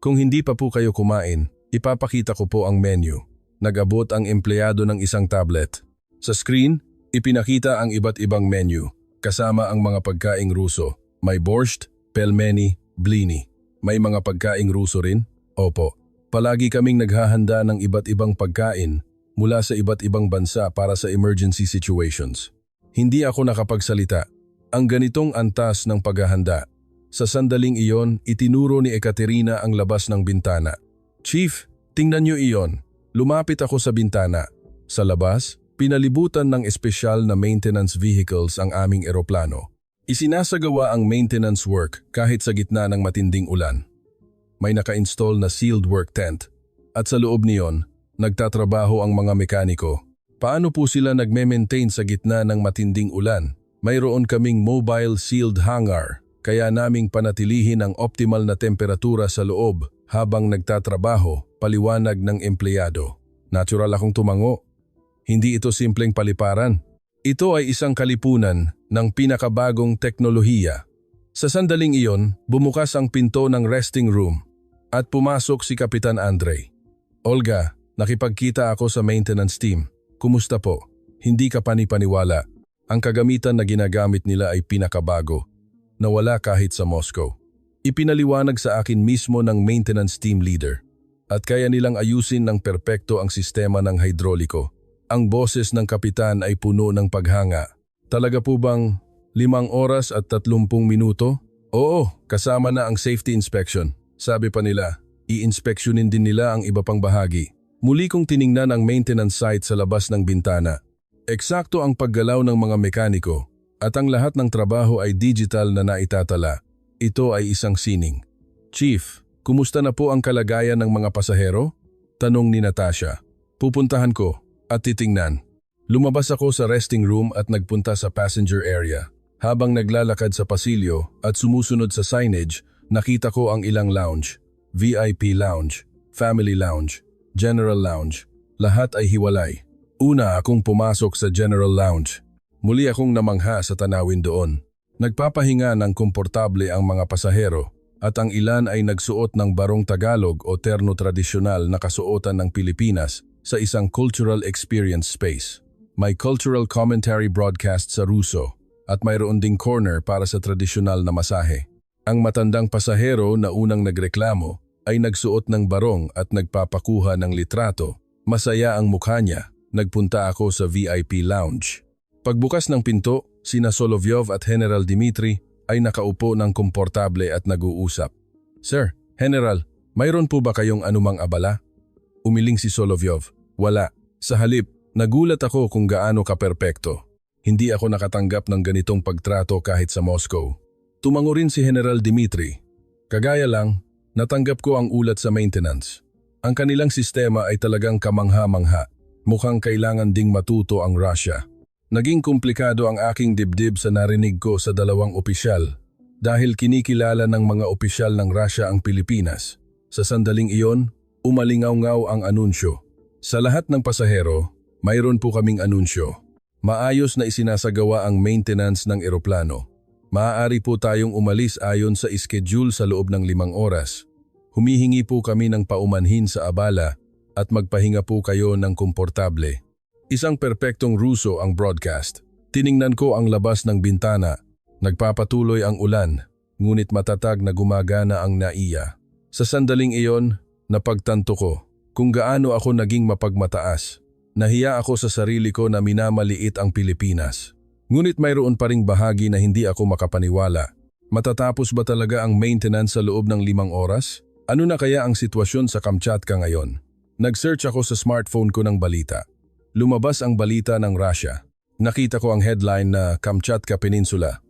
Kung hindi pa po kayo kumain, ipapakita ko po ang menu. Nag-abot ang empleyado ng isang tablet. Sa screen, ipinakita ang iba't ibang menu, kasama ang mga pagkaing Ruso. May borscht, pelmeni, blini. May mga pagkaing Ruso rin? Opo. Palagi kaming naghahanda ng iba't ibang pagkain mula sa iba't ibang bansa para sa emergency situations. Hindi ako nakapagsalita. Ang ganitong antas ng paghahanda. Sa sandaling iyon, itinuro ni Ekaterina ang labas ng bintana. Chief, tingnan niyo iyon. Lumapit ako sa bintana. Sa labas, pinalibutan ng espesyal na maintenance vehicles ang aming eroplano. Isinasagawa ang maintenance work kahit sa gitna ng matinding ulan. May naka-install na sealed work tent at sa loob niyon, nagtatrabaho ang mga mekaniko. Paano po sila nagme-maintain sa gitna ng matinding ulan? Mayroon kaming mobile sealed hangar kaya naming panatilihin ang optimal na temperatura sa loob habang nagtatrabaho, paliwanag ng empleyado. Natural akong tumango. Hindi ito simpleng paliparan. Ito ay isang kalipunan ng pinakabagong teknolohiya. Sa sandaling iyon, bumukas ang pinto ng resting room at pumasok si Kapitan Andrei. Olga, nakipagkita ako sa maintenance team. Kumusta po? Hindi ka panipaniwala. Ang kagamitan na ginagamit nila ay pinakabago. Nawala kahit sa Moscow. Ipinaliwanag sa akin mismo ng maintenance team leader at kaya nilang ayusin ng perpekto ang sistema ng hidroliko. Ang boses ng kapitan ay puno ng paghanga. Talaga po bang 5 oras at 30 minuto? Oo, kasama na ang safety inspection. Sabi pa nila, i-inspeksyonin din nila ang iba pang bahagi. Muli kong tiningnan ang maintenance site sa labas ng bintana. Eksakto ang paggalaw ng mga mekaniko at ang lahat ng trabaho ay digital na naitatala. Ito ay isang sining. Chief, kumusta na po ang kalagayan ng mga pasahero? Tanong ni Natasha. Pupuntahan ko at titingnan. Lumabas ako sa resting room at nagpunta sa passenger area. Habang naglalakad sa pasilyo at sumusunod sa signage, nakita ko ang ilang lounge. VIP lounge, family lounge, general lounge. Lahat ay hiwalay. Una akong pumasok sa general lounge. Muli akong namangha sa tanawin doon. Nagpapahinga ng komportable ang mga pasahero at ang ilan ay nagsuot ng barong Tagalog o terno tradisyonal na kasuotan ng Pilipinas sa isang cultural experience space. May cultural commentary broadcast sa Ruso at mayroon ding corner para sa tradisyonal na masahe. Ang matandang pasahero na unang nagreklamo ay nagsuot ng barong at nagpapakuha ng litrato. Masaya ang mukha niya. Nagpunta ako sa VIP lounge. Pagbukas ng pinto, sina Solovyov at General Dmitry ay nakaupo ng komportable at nag-uusap. Sir, General, mayroon po ba kayong anumang abala? Umiling si Solovyov. Wala. Sa halip, nagulat ako kung gaano ka-perpekto. Hindi ako nakatanggap ng ganitong pagtrato kahit sa Moscow. Tumango rin si General Dmitry. Kagaya lang, natanggap ko ang ulat sa maintenance. Ang kanilang sistema ay talagang kamangha-mangha. Mukhang kailangan ding matuto ang Russia. Naging komplikado ang aking dibdib sa narinig ko sa 2 opisyal dahil kinikilala ng mga opisyal ng Russia ang Pilipinas. Sa sandaling iyon, umalingaw-ngaw ang anunsyo. Sa lahat ng pasahero, mayroon po kaming anunsyo. Maayos na isinasagawa ang maintenance ng eroplano. Maaari po tayong umalis ayon sa schedule sa loob ng 5 oras. Humihingi po kami ng paumanhin sa abala at magpahinga po kayo ng komportable. Isang perpektong Ruso ang broadcast. Tiningnan ko ang labas ng bintana. Nagpapatuloy ang ulan, ngunit matatag na gumagana ang NAIA. Sa sandaling iyon, napagtanto ko kung gaano ako naging mapagmataas. Nahiya ako sa sarili ko na minamaliit ang Pilipinas. Ngunit mayroon pa ring bahagi na hindi ako makapaniwala. Matatapos ba talaga ang maintenance sa loob ng 5 oras? Ano na kaya ang sitwasyon sa Kamchatka ngayon? Nag-search ako sa smartphone ko ng balita. Lumabas ang balita ng Russia. Nakita ko ang headline na Kamchatka Peninsula.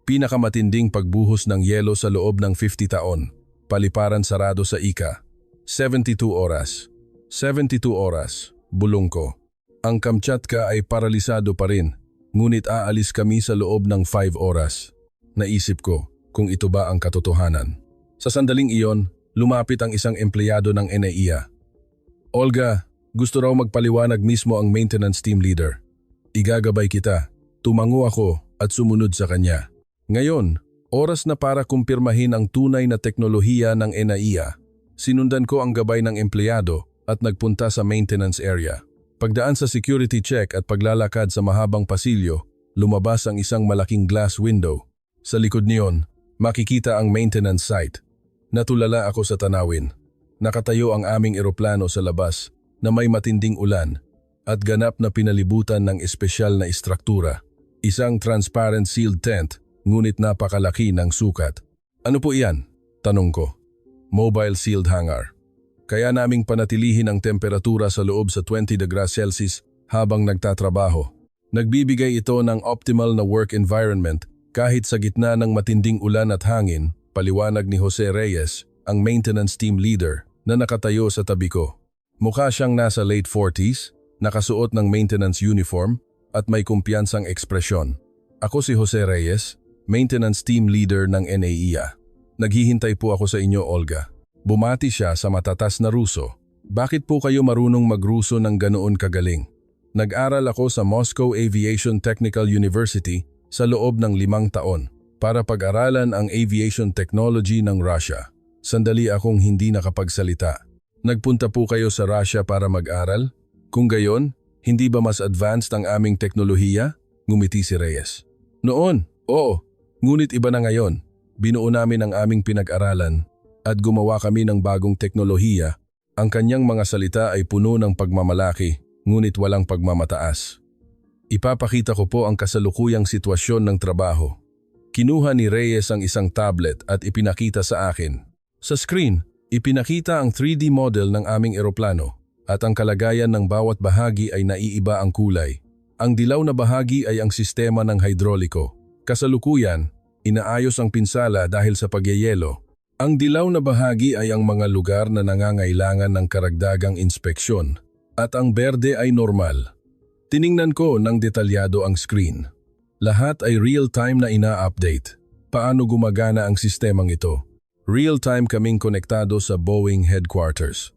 Pinakamatinding pagbuhos ng yelo sa loob ng 50 taon. Paliparan sarado sa ika. 72 oras. 72 oras. Bulong ko. Ang Kamchatka ay paralisado pa rin. Ngunit aalis kami sa loob ng 5 oras. Naisip ko kung ito ba ang katotohanan. Sa sandaling iyon, lumapit ang isang empleyado ng NAIA. Olga, gusto raw magpaliwanag mismo ang maintenance team leader. Igagabay kita. Tumango ako at sumunod sa kanya. Ngayon, oras na para kumpirmahin ang tunay na teknolohiya ng NAIA. Sinundan ko ang gabay ng empleyado at nagpunta sa maintenance area. Pagdaan sa security check at paglalakad sa mahabang pasilyo, lumabas ang isang malaking glass window. Sa likod niyon, makikita ang maintenance site. Natulala ako sa tanawin. Nakatayo ang aming eroplano sa labas na may matinding ulan at ganap na pinalibutan ng espesyal na istruktura. Isang transparent sealed tent, ngunit napakalaki ng sukat. Ano po iyan? Tanong ko. Mobile sealed hangar. Kaya naming panatilihin ang temperatura sa loob sa 20 degrees Celsius habang nagtatrabaho. Nagbibigay ito ng optimal na work environment kahit sa gitna ng matinding ulan at hangin, paliwanag ni Jose Reyes, ang maintenance team leader na nakatayo sa tabi ko. Mukha siyang nasa late 40s, nakasuot ng maintenance uniform at may kumpiyansang ekspresyon. Ako si Jose Reyes, maintenance team leader ng NAIA. Naghihintay po ako sa inyo, Olga. Bumati siya sa matatas na Ruso. Bakit po kayo marunong mag-Ruso ng ganoon kagaling? Nag-aral ako sa Moscow Aviation Technical University sa loob ng 5 taon para pag-aralan ang aviation technology ng Russia. Sandali akong hindi nakapagsalita. Nagpunta po kayo sa Russia para mag-aral? Kung gayon, hindi ba mas advanced ang aming teknolohiya? Ngumiti si Reyes. Noon, oo. Ngunit iba na ngayon. Binuo namin ang aming pinag-aralan at gumawa kami ng bagong teknolohiya. Ang kanyang mga salita ay puno ng pagmamalaki, ngunit walang pagmamataas. Ipapakita ko po ang kasalukuyang sitwasyon ng trabaho. Kinuha ni Reyes ang isang tablet at ipinakita sa akin. Sa screen, ipinakita ang 3D model ng aming eroplano at ang kalagayan ng bawat bahagi ay naiiba ang kulay. Ang dilaw na bahagi ay ang sistema ng hidroliko. Kasalukuyan, inaayos ang pinsala dahil sa pagyayelo. Ang dilaw na bahagi ay ang mga lugar na nangangailangan ng karagdagang inspeksyon at ang berde ay normal. Tiningnan ko ng detalyado ang screen. Lahat ay real-time na ina-update. Paano gumagana ang sistemang ito? Real-time kaming konektado sa Boeing headquarters.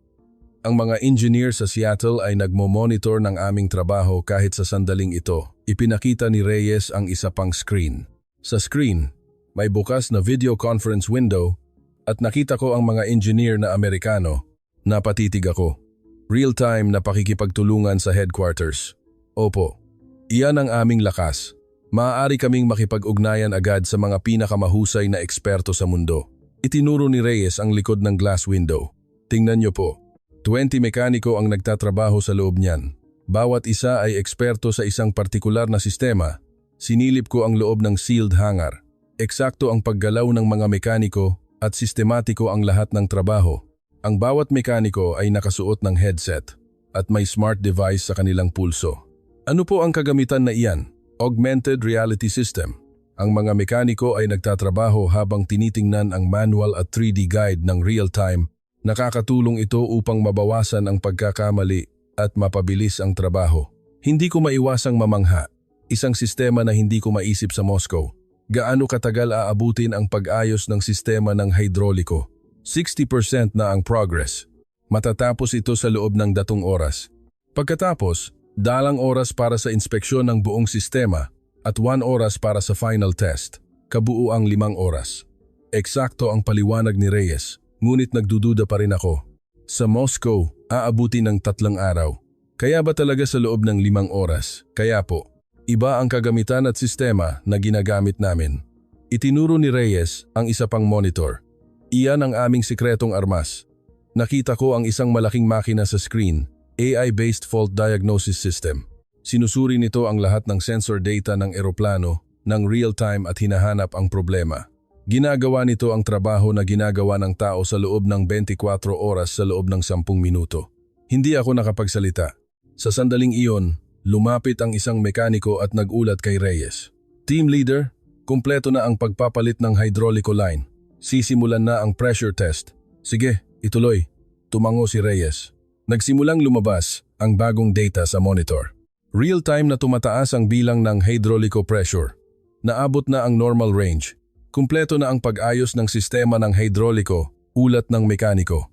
Ang mga engineer sa Seattle ay nagmo-monitor ng aming trabaho kahit sa sandaling ito. Ipinakita ni Reyes ang isa pang screen. Sa screen, may bukas na video conference window at nakita ko ang mga engineer na Amerikano. Napatitig ako. Real-time na pakikipagtulungan sa headquarters. Opo, iyan ang aming lakas. Maaari kaming makipag-ugnayan agad sa mga pinakamahusay na eksperto sa mundo. Itinuro ni Reyes ang likod ng glass window. Tingnan niyo po, 20 mekaniko ang nagtatrabaho sa loob niyan. Bawat isa ay eksperto sa isang partikular na sistema. Sinilip ko ang loob ng sealed hangar. Eksakto ang paggalaw ng mga mekaniko at sistematiko ang lahat ng trabaho. Ang bawat mekaniko ay nakasuot ng headset at may smart device sa kanilang pulso. Ano po ang kagamitan na iyan? Augmented reality system. Ang mga mekaniko ay nagtatrabaho habang tinitingnan ang manual at 3D guide ng real-time. Nakakatulong ito upang mabawasan ang pagkakamali at mapabilis ang trabaho. Hindi ko maiwasang mamangha. Isang sistema na hindi ko maisip sa Moscow. Gaano katagal aabutin ang pag-ayos ng sistema ng hidroliko? 60% na ang progress. Matatapos ito sa loob ng 2 oras. Pagkatapos, Dalang oras para sa inspeksyon ng buong sistema at 1 oras para sa final test. Kabuuang 5 oras. Eksakto ang paliwanag ni Reyes, ngunit nagdududa pa rin ako. Sa Moscow, aabuti ng 3 araw. Kaya ba talaga sa loob ng 5 oras? Kaya po, iba ang kagamitan at sistema na ginagamit namin. Itinuro ni Reyes ang isa pang monitor. Iyan ang aming sikretong armas. Nakita ko ang isang malaking makina sa screen, AI-based fault diagnosis system. Sinusuri nito ang lahat ng sensor data ng eroplano ng real-time at hinahanap ang problema. Ginagawa nito ang trabaho na ginagawa ng tao sa loob ng 24 oras sa loob ng 10 minuto. Hindi ako nakapagsalita. Sa sandaling iyon, lumapit ang isang mekaniko at nagulat kay Reyes. Team leader, kumpleto na ang pagpapalit ng hydraulico line. Sisimulan na ang pressure test. Sige, ituloy. Tumango si Reyes. Nagsimulang lumabas ang bagong data sa monitor. Real-time na tumataas ang bilang ng hydraulico pressure. Naabot na ang normal range. Kumpleto na ang pag-ayos ng sistema ng hydraulico, ulat ng mekaniko.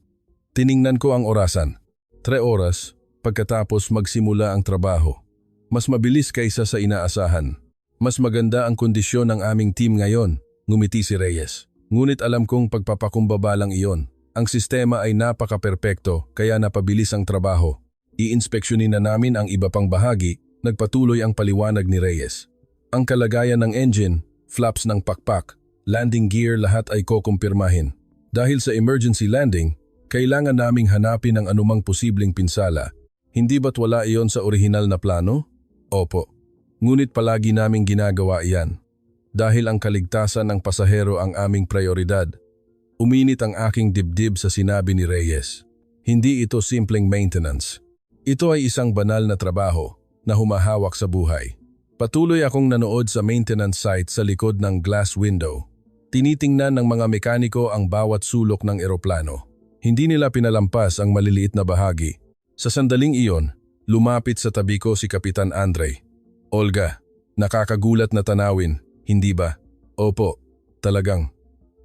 Tiningnan ko ang orasan. 3 oras, pagkatapos magsimula ang trabaho. Mas mabilis kaysa sa inaasahan. Mas maganda ang kondisyon ng aming team ngayon, ngumiti si Reyes. Ngunit alam kong pagpapakumbaba lang iyon. Ang sistema ay napaka-perpekto kaya napabilis ang trabaho. I-inspeksyonin na namin ang iba pang bahagi, nagpatuloy ang paliwanag ni Reyes. Ang kalagayan ng engine, flaps ng pakpak, landing gear lahat ay kukumpirmahin. Dahil sa emergency landing, kailangan naming hanapin ang anumang posibleng pinsala. Hindi ba't wala iyon sa orihinal na plano? Opo. Ngunit palagi naming ginagawa iyan. Dahil ang kaligtasan ng pasahero ang aming prioridad. Uminit ang aking dibdib sa sinabi ni Reyes. Hindi ito simpleng maintenance. Ito ay isang banal na trabaho na humahawak sa buhay. Patuloy akong nanood sa maintenance site sa likod ng glass window. Tinitingnan ng mga mekaniko ang bawat sulok ng eroplano. Hindi nila pinalampas ang maliliit na bahagi. Sa sandaling iyon, lumapit sa tabi ko si Kapitan Andre. Olga, nakakagulat na tanawin, hindi ba? Opo, talagang.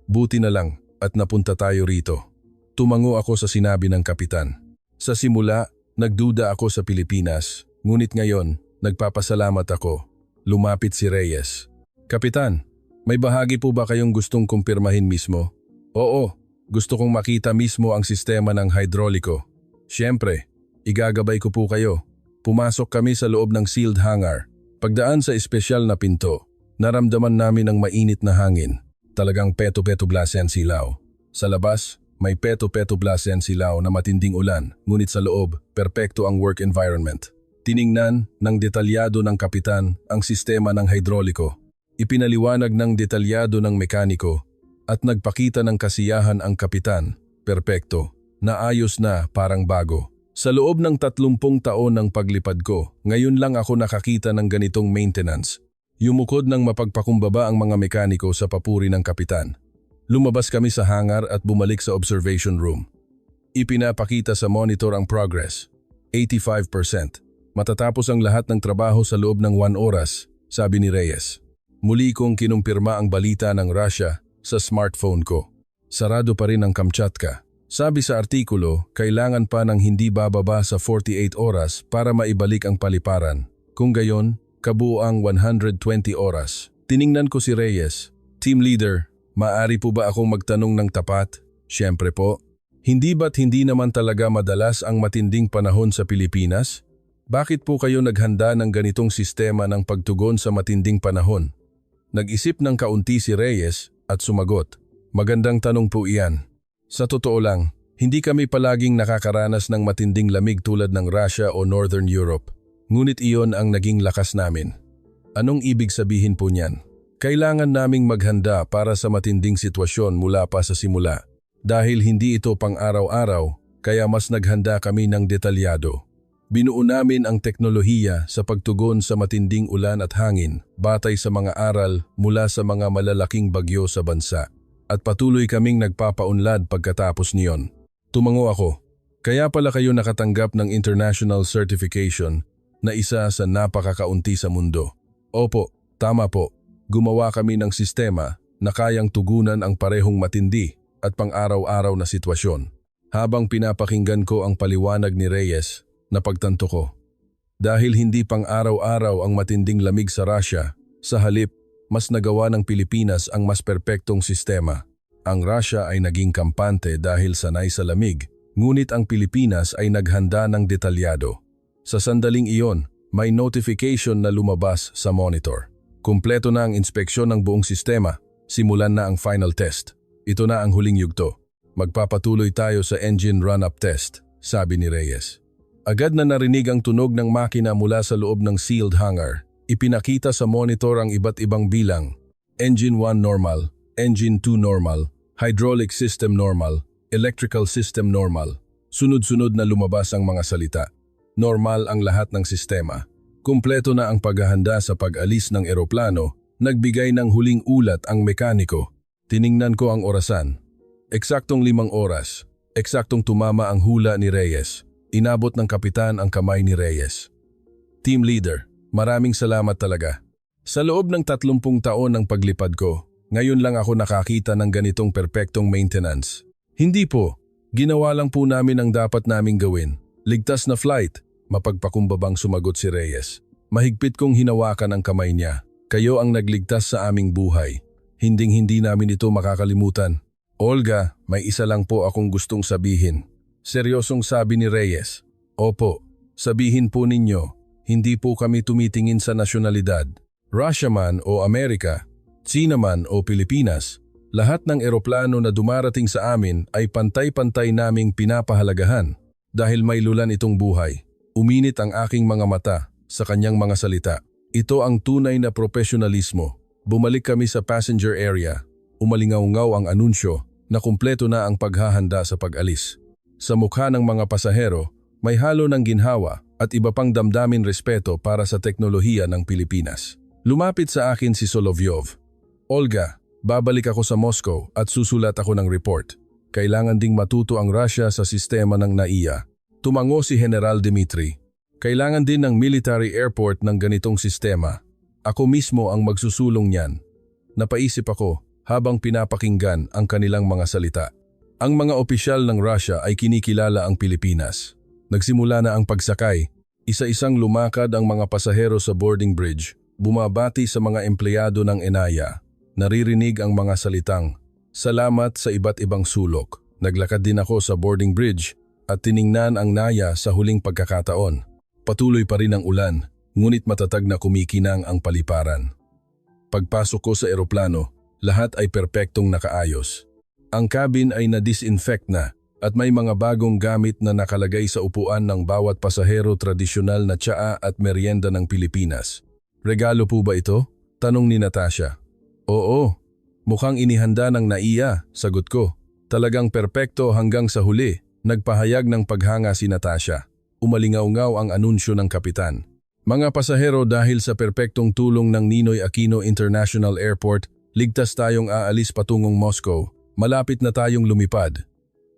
Buti na lang at napunta tayo rito. Tumango ako sa sinabi ng kapitan. Sa simula, nagduda ako sa Pilipinas, ngunit ngayon, nagpapasalamat ako. Lumapit si Reyes. Kapitan, may bahagi po ba kayong gustong kumpirmahin mismo? Oo, gusto kong makita mismo ang sistema ng hydraulico. Siyempre, igagabay ko po kayo. Pumasok kami sa loob ng sealed hangar. Pagdaan sa espesyal na pinto, naramdaman namin ang mainit na hangin. Talagang peto-peto blasen silaw. Sa labas, may peto-peto blasen silaw na matinding ulan, ngunit sa loob, perpekto ang work environment. Tiningnan ng detalyado ng kapitan ang sistema ng hydraulico. Ipinaliwanag ng detalyado ng mekaniko at nagpakita ng kasiyahan ang kapitan, perpekto, naayos na parang bago. Sa loob ng 30 taon ng paglipad ko, ngayon lang ako nakakita ng ganitong maintenance. Yumukod ng mapagpakumbaba ang mga mekaniko sa papuri ng kapitan. Lumabas kami sa hangar at bumalik sa observation room. Ipinapakita sa monitor ang progress. 85%. Matatapos ang lahat ng trabaho sa loob ng 1 oras, sabi ni Reyes. Muli kong kinumpirma ang balita ng Russia sa smartphone ko. Sarado pa rin ang Kamchatka. Sabi sa artikulo, kailangan pa ng hindi bababa sa 48 oras para maibalik ang paliparan. Kung gayon, kabuuang 120 oras. Tiningnan ko si Reyes. Team leader, maaari po ba akong magtanong ng tapat? Siyempre po. Hindi ba't hindi naman talaga madalas ang matinding panahon sa Pilipinas? Bakit po kayo naghanda ng ganitong sistema ng pagtugon sa matinding panahon? Nag-isip ng kaunti si Reyes at sumagot. Magandang tanong po iyan. Sa totoo lang, hindi kami palaging nakakaranas ng matinding lamig tulad ng Russia o Northern Europe. Ngunit iyon ang naging lakas namin. Anong ibig sabihin po niyan? Kailangan naming maghanda para sa matinding sitwasyon mula pa sa simula. Dahil hindi ito pang araw-araw, kaya mas naghanda kami ng detalyado. Binuo namin ang teknolohiya sa pagtugon sa matinding ulan at hangin batay sa mga aral mula sa mga malalaking bagyo sa bansa. At patuloy kaming nagpapaunlad pagkatapos niyon. Tumango ako. Kaya pala kayo nakatanggap ng international certification na isa sa napakakaunti sa mundo. Opo, tama po. Gumawa kami ng sistema na kayang tugunan ang parehong matindi at pang-araw-araw na sitwasyon. Habang pinapakinggan ko ang paliwanag ni Reyes, napagtanto ko. Dahil hindi pang araw-araw ang matinding lamig sa Russia, sa halip, mas nagawa ng Pilipinas ang mas perpektong sistema. Ang Russia ay naging kampante dahil sanay sa lamig, ngunit ang Pilipinas ay naghanda ng detalyado. Sa sandaling iyon, may notification na lumabas sa monitor. Kumpleto na ang inspeksyon ng buong sistema, simulan na ang final test. Ito na ang huling yugto. Magpapatuloy tayo sa engine run-up test, sabi ni Reyes. Agad na narinig ang tunog ng makina mula sa loob ng sealed hangar. Ipinakita sa monitor ang iba't ibang bilang. Engine 1 normal, Engine 2 normal, Hydraulic system normal, Electrical system normal. Sunod-sunod na lumabas ang mga salita. Normal ang lahat ng sistema. Kumpleto na ang paghahanda sa pag-alis ng eroplano. Nagbigay ng huling ulat ang mekaniko. Tiningnan ko ang orasan. Eksaktong 5 oras. Eksaktong tumama ang hula ni Reyes. Inabot ng kapitan ang kamay ni Reyes. Team leader, maraming salamat talaga. Sa loob ng 30 taon ng paglipad ko, ngayon lang ako nakakita ng ganitong perpektong maintenance. Hindi po, ginawa lang po namin ang dapat naming gawin. Ligtas na flight, mapagpakumbabang sumagot si Reyes. Mahigpit kong hinawakan ang kamay niya. Kayo ang nagligtas sa aming buhay. Hinding-hindi namin ito makakalimutan. Olga, may isa lang po akong gustong sabihin. Seryosong sabi ni Reyes. Opo, sabihin po ninyo, hindi po kami tumitingin sa nasyonalidad. Russia man o Amerika, China man o Pilipinas, lahat ng eroplano na dumarating sa amin ay pantay-pantay naming pinapahalagahan dahil may lulan itong buhay. Uminit ang aking mga mata sa kanyang mga salita. Ito ang tunay na profesionalismo. Bumalik kami sa passenger area. Umalingaw-ngaw ang anunsyo na kumpleto na ang paghahanda sa pag-alis. Sa mukha ng mga pasahero, may halo ng ginhawa at iba pang damdamin respeto para sa teknolohiya ng Pilipinas. Lumapit sa akin si Solovyov. Olga, babalik ako sa Moscow at susulat ako ng report. Kailangan ding matuto ang Russia sa sistema ng NAIA. Tumango si General Dmitry. Kailangan din ng military airport ng ganitong sistema. Ako mismo ang magsusulong niyan. Napaisip ako habang pinapakinggan ang kanilang mga salita. Ang mga opisyal ng Russia ay kinikilala ang Pilipinas. Nagsimula na ang pagsakay. Isa-isang lumakad ang mga pasahero sa boarding bridge. Bumabati sa mga empleyado ng ENAIA. Naririnig ang mga salitang, "Salamat sa iba't ibang sulok." Naglakad din ako sa boarding bridge at tiningnan ang NAIA sa huling pagkakataon. Patuloy pa rin ang ulan, ngunit matatag na kumikinang ang paliparan. Pagpasok ko sa eroplano, lahat ay perpektong nakaayos. Ang cabin ay na-disinfect na at may mga bagong gamit na nakalagay sa upuan ng bawat pasahero, tradisyonal na tsaa at merienda ng Pilipinas. Regalo po ba ito? Tanong ni Natasha. Oo, mukhang inihanda ng NAIA, sagot ko. Talagang perpekto hanggang sa huli, nagpahayag ng paghanga si Natasha. Umalingaw-ngaw ang anunsyo ng kapitan. Mga pasahero, dahil sa perpektong tulong ng Ninoy Aquino International Airport, ligtas tayong aalis patungong Moscow. Malapit na tayong lumipad.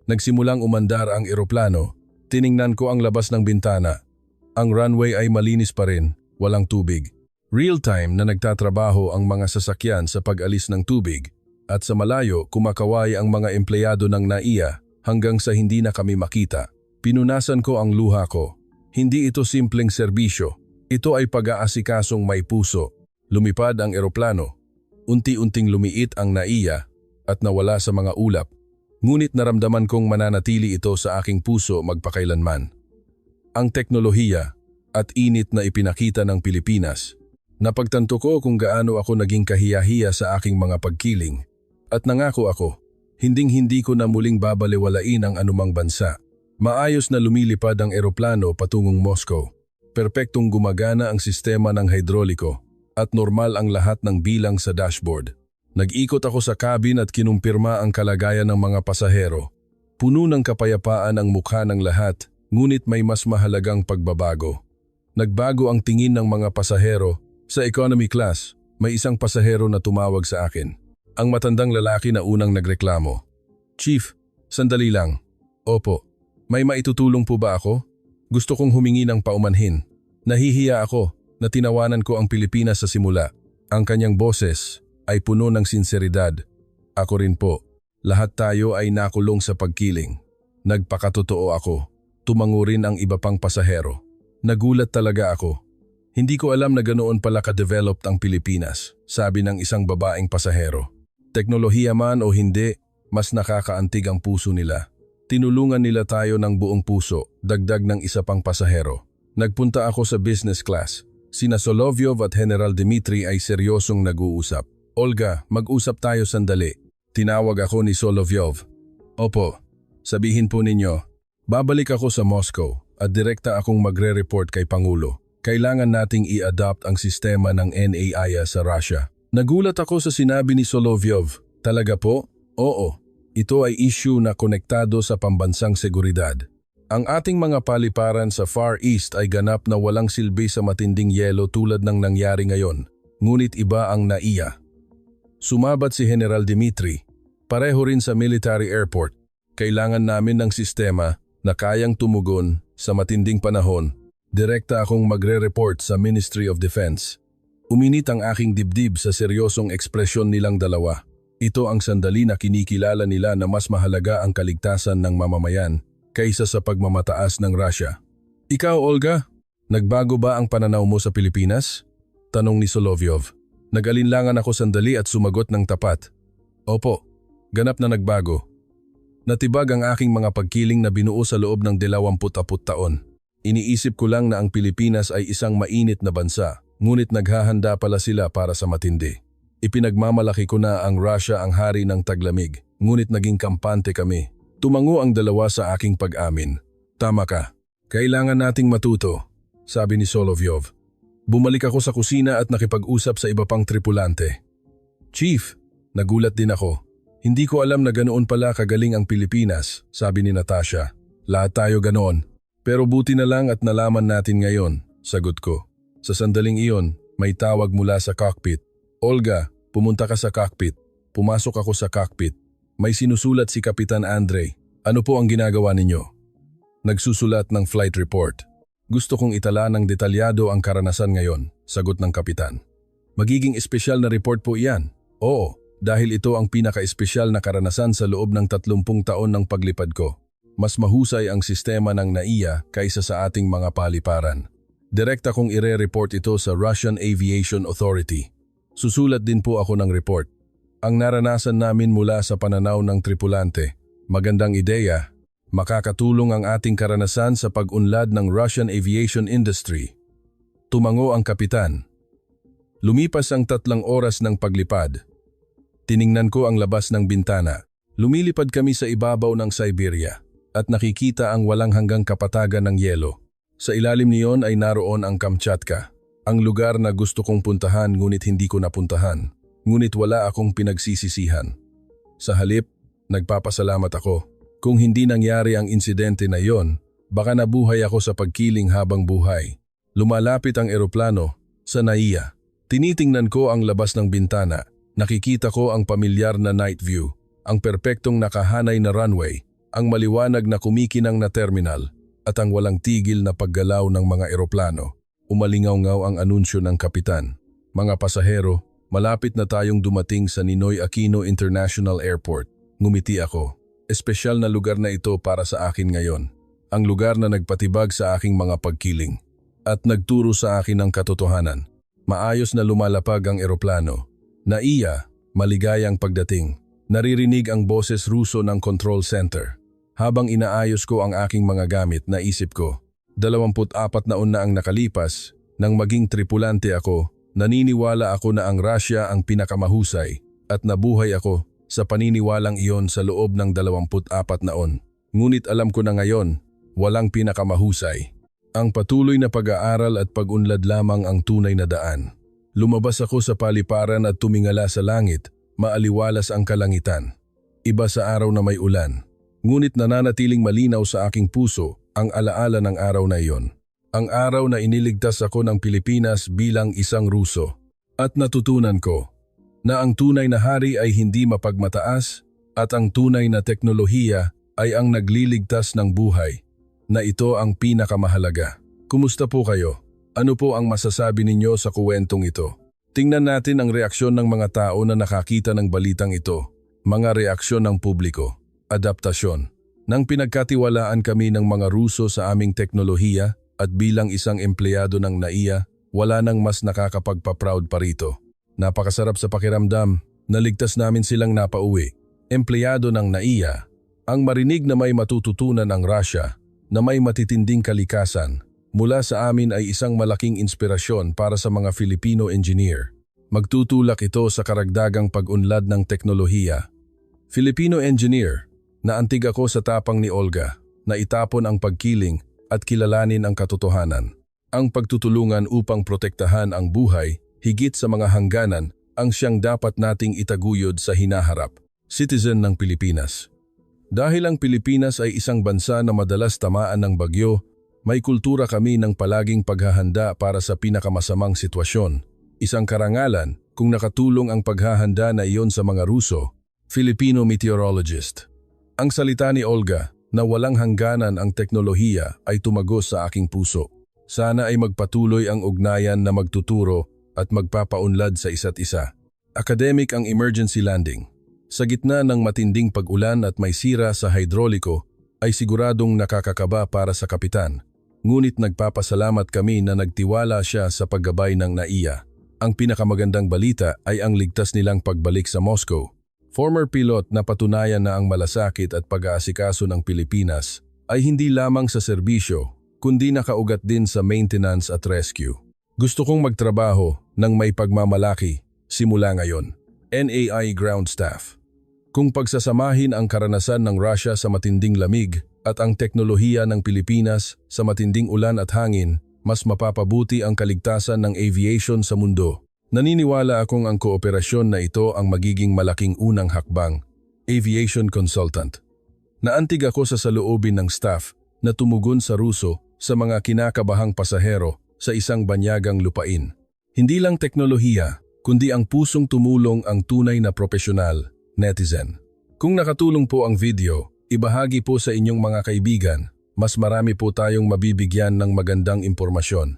Nagsimulang umandar ang eroplano. Tiningnan ko ang labas ng bintana. Ang runway ay malinis pa rin, walang tubig. Real-time na nagtatrabaho ang mga sasakyan sa pag-alis ng tubig. At sa malayo, kumakaway ang mga empleyado ng NAIA hanggang sa hindi na kami makita. Pinunasan ko ang luha ko. Hindi ito simpleng serbisyo. Ito ay pag-aasikasong may puso. Lumipad ang eroplano. Unti-unting lumiit ang NAIA at nawala sa mga ulap. Ngunit naramdaman kong mananatili ito sa aking puso magpakailanman. Ang teknolohiya at init na ipinakita ng Pilipinas. Napagtanto ko kung gaano ako naging kahiyahiya sa aking mga pagkiling. At nangako ako, hinding-hindi ko na muling babaliwalain ang anumang bansa. Maayos na lumilipad ang eroplano patungong Moscow. Perpektong gumagana ang sistema ng hidroliko at normal ang lahat ng bilang sa dashboard. Nag-ikot ako sa cabin at kinumpirma ang kalagayan ng mga pasahero. Puno ng kapayapaan ang mukha ng lahat, ngunit may mas mahalagang pagbabago. Nagbago ang tingin ng mga pasahero. Sa economy class, may isang pasahero na tumawag sa akin. Ang matandang lalaki na unang nagreklamo. Chief, sandali lang. Opo, may maitutulong po ba ako? Gusto kong humingi ng paumanhin. Nahihiya ako na tinawanan ko ang Pilipinas sa simula. Ang kanyang boses ay puno ng sinseridad. Ako rin po. Lahat tayo ay nakulong sa pagkiling. Nagpakatotoo ako. Tumango rin ang iba pang pasahero. Nagulat talaga ako. Hindi ko alam na ganoon pala ka-developed ang Pilipinas, sabi ng isang babaeng pasahero. Teknolohiya man o hindi, mas nakakaantig ang puso nila. Tinulungan nila tayo ng buong puso, dagdag ng isa pang pasahero. Nagpunta ako sa business class. Sina Solovyov at General Dmitry ay seryosong nag-uusap. Olga, mag-usap tayo sandali. Tinawag ako ni Solovyov. Opo, sabihin po ninyo, babalik ako sa Moscow at direkta akong magre-report kay Pangulo. Kailangan nating i-adopt ang sistema ng NAIA sa Russia. Nagulat ako sa sinabi ni Solovyov. Talaga po? Oo. Ito ay issue na konektado sa pambansang seguridad. Ang ating mga paliparan sa Far East ay ganap na walang silbi sa matinding yelo tulad ng nangyari ngayon. Ngunit iba ang NAIA. Sumabat si General Dmitry. Pareho rin sa military airport. Kailangan namin ng sistema na kayang tumugon sa matinding panahon. Direkta akong magre-report sa Ministry of Defense. Uminit ang aking dibdib sa seryosong ekspresyon nilang dalawa. Ito ang sandali na kinikilala nila na mas mahalaga ang kaligtasan ng mamamayan kaysa sa pagmamataas ng Russia. Ikaw, Olga, nagbago ba ang pananaw mo sa Pilipinas? Tanong ni Solovyov. Nag-alinlangan ako sandali at sumagot ng tapat. Opo, ganap na nagbago. Natibag ang aking mga pagkiling na binuo sa loob ng 20 taon. Iniisip ko lang na ang Pilipinas ay isang mainit na bansa, ngunit naghahanda pala sila para sa matindi. Ipinagmamalaki ko na ang Russia ang hari ng taglamig, ngunit naging kampante kami. Tumango ang dalawa sa aking pag-amin. Tama ka. Kailangan nating matuto, sabi ni Solovyov. Bumalik ako sa kusina at nakipag-usap sa iba pang tripulante. Chief, nagulat din ako. Hindi ko alam na ganoon pala kagaling ang Pilipinas, sabi ni Natasha. Lahat tayo ganoon. Pero buti na lang at nalaman natin ngayon, sagot ko. Sa sandaling iyon, may tawag mula sa cockpit. Olga, pumunta ka sa cockpit. Pumasok ako sa cockpit. May sinusulat si Kapitan Andrei. Ano po ang ginagawa ninyo? Nagsusulat ng flight report. Gusto kong itala ng detalyado ang karanasan ngayon, sagot ng kapitan. Magiging espesyal na report po iyan. Oo, dahil ito ang pinaka-espesyal na karanasan sa loob ng 30 taon ng paglipad ko. Mas mahusay ang sistema ng NAIA kaysa sa ating mga paliparan. Direkta kong ire-report ito sa Russian Aviation Authority. Susulat din po ako ng report. Ang naranasan namin mula sa pananaw ng tripulante. Magandang ideya. Makakatulong ang ating karanasan sa pag-unlad ng Russian aviation industry. Tumango ang kapitan. Lumipas ang 3 oras ng paglipad. Tiningnan ko ang labas ng bintana. Lumilipad kami sa ibabaw ng Siberia. At nakikita ang walang hanggang kapatagan ng yelo. Sa ilalim niyon ay naroon ang Kamchatka, ang lugar na gusto kong puntahan ngunit hindi ko napuntahan, ngunit wala akong pinagsisisihan. Sa halip, nagpapasalamat ako. Kung hindi nangyari ang insidente na yon, baka nabuhay ako sa pagkiling habang buhay. Lumalapit ang eroplano sa NAIA. Tinitingnan ko ang labas ng bintana. Nakikita ko ang pamilyar na night view, ang perpektong nakahanay na runway, ang maliwanag na kumikinang na terminal at ang walang tigil na paggalaw ng mga eroplano. Umalingaw-ngaw ang anunsyo ng kapitan. Mga pasahero, malapit na tayong dumating sa Ninoy Aquino International Airport. Ngumiti ako. Espesyal na lugar na ito para sa akin ngayon. Ang lugar na nagpatibag sa aking mga pagkiling at nagturo sa akin ng katotohanan. Maayos na lumalapag ang eroplano. NAIA, maligayang pagdating. Naririnig ang boses Ruso ng control center. Habang inaayos ko ang aking mga gamit, naisip ko, 24 na ang nakalipas, nang maging tripulante ako, naniniwala ako na ang Russia ang pinakamahusay at nabuhay ako sa paniniwalang iyon sa loob ng 24 Ngunit alam ko na ngayon, walang pinakamahusay. Ang patuloy na pag-aaral at pag-unlad lamang ang tunay na daan. Lumabas ako sa paliparan at tumingala sa langit. Maaliwalas ang kalangitan. Iba sa araw na may ulan. Ngunit nananatiling malinaw sa aking puso ang alaala ng araw na iyon. Ang araw na iniligtas ako ng Pilipinas bilang isang Ruso. At natutunan ko na ang tunay na hari ay hindi mapagmataas at ang tunay na teknolohiya ay ang nagliligtas ng buhay. Na ito ang pinakamahalaga. Kumusta po kayo? Ano po ang masasabi ninyo sa kuwentong ito? Tingnan natin ang reaksyon ng mga tao na nakakita ng balitang ito. Mga reaksyon ng publiko. Adaptasyon. Nang pinagkatiwalaan kami ng mga Ruso sa aming teknolohiya, At bilang isang empleyado ng NAIA, wala nang mas nakakapagpa-proud pa rito. Napakasarap sa pakiramdam, naligtas namin silang napauwi. Empleyado ng NAIA, ang marinig na may matututunan ang Russia, na may matitinding kalikasan, mula sa amin ay isang malaking inspirasyon para sa mga Filipino engineer. Magtutulak ito sa karagdagang pag-unlad ng teknolohiya. Filipino engineer, naantig ako sa tapang ni Olga, na itapon ang pagkiling at kilalanin ang katotohanan. Ang pagtutulungan upang protektahan ang buhay, higit sa mga hangganan, ang siyang dapat nating itaguyod sa hinaharap. Citizen ng Pilipinas. Dahil ang Pilipinas ay isang bansa na madalas tamaan ng bagyo, may kultura kami ng palaging paghahanda para sa pinakamasamang sitwasyon. Isang karangalan kung nakatulong ang paghahanda na iyon sa mga Ruso, Filipino meteorologist. Ang salita ni Olga, na walang hangganan ang teknolohiya ay tumagos sa aking puso. Sana ay magpatuloy ang ugnayan na magtuturo at magpapaunlad sa isa't isa. Academic ang emergency landing. Sa gitna ng matinding pag-ulan at may sira sa hidroliko, ay siguradong nakakakaba para sa kapitan. Ngunit nagpapasalamat kami na nagtiwala siya sa paggabay ng NAIA. Ang pinakamagandang balita ay ang ligtas nilang pagbalik sa Moscow. Former pilot na patunayan na ang malasakit at pag-aasikaso ng Pilipinas ay hindi lamang sa serbisyo, kundi nakaugat din sa maintenance at rescue. Gusto kong magtrabaho ng may pagmamalaki simula ngayon. NAI Ground Staff. Kung pagsasamahin ang karanasan ng Russia sa matinding lamig at ang teknolohiya ng Pilipinas sa matinding ulan at hangin, mas mapapabuti ang kaligtasan ng aviation sa mundo. Naniniwala akong ang kooperasyon na ito ang magiging malaking unang hakbang. Aviation Consultant. Naantig ako sa saloobin ng staff na tumugon sa Ruso sa mga kinakabahang pasahero sa isang banyagang lupain. Hindi lang teknolohiya, kundi ang pusong tumulong ang tunay na profesional, netizen. Kung nakatulong po ang video, ibahagi po sa inyong mga kaibigan, mas marami po tayong mabibigyan ng magandang impormasyon.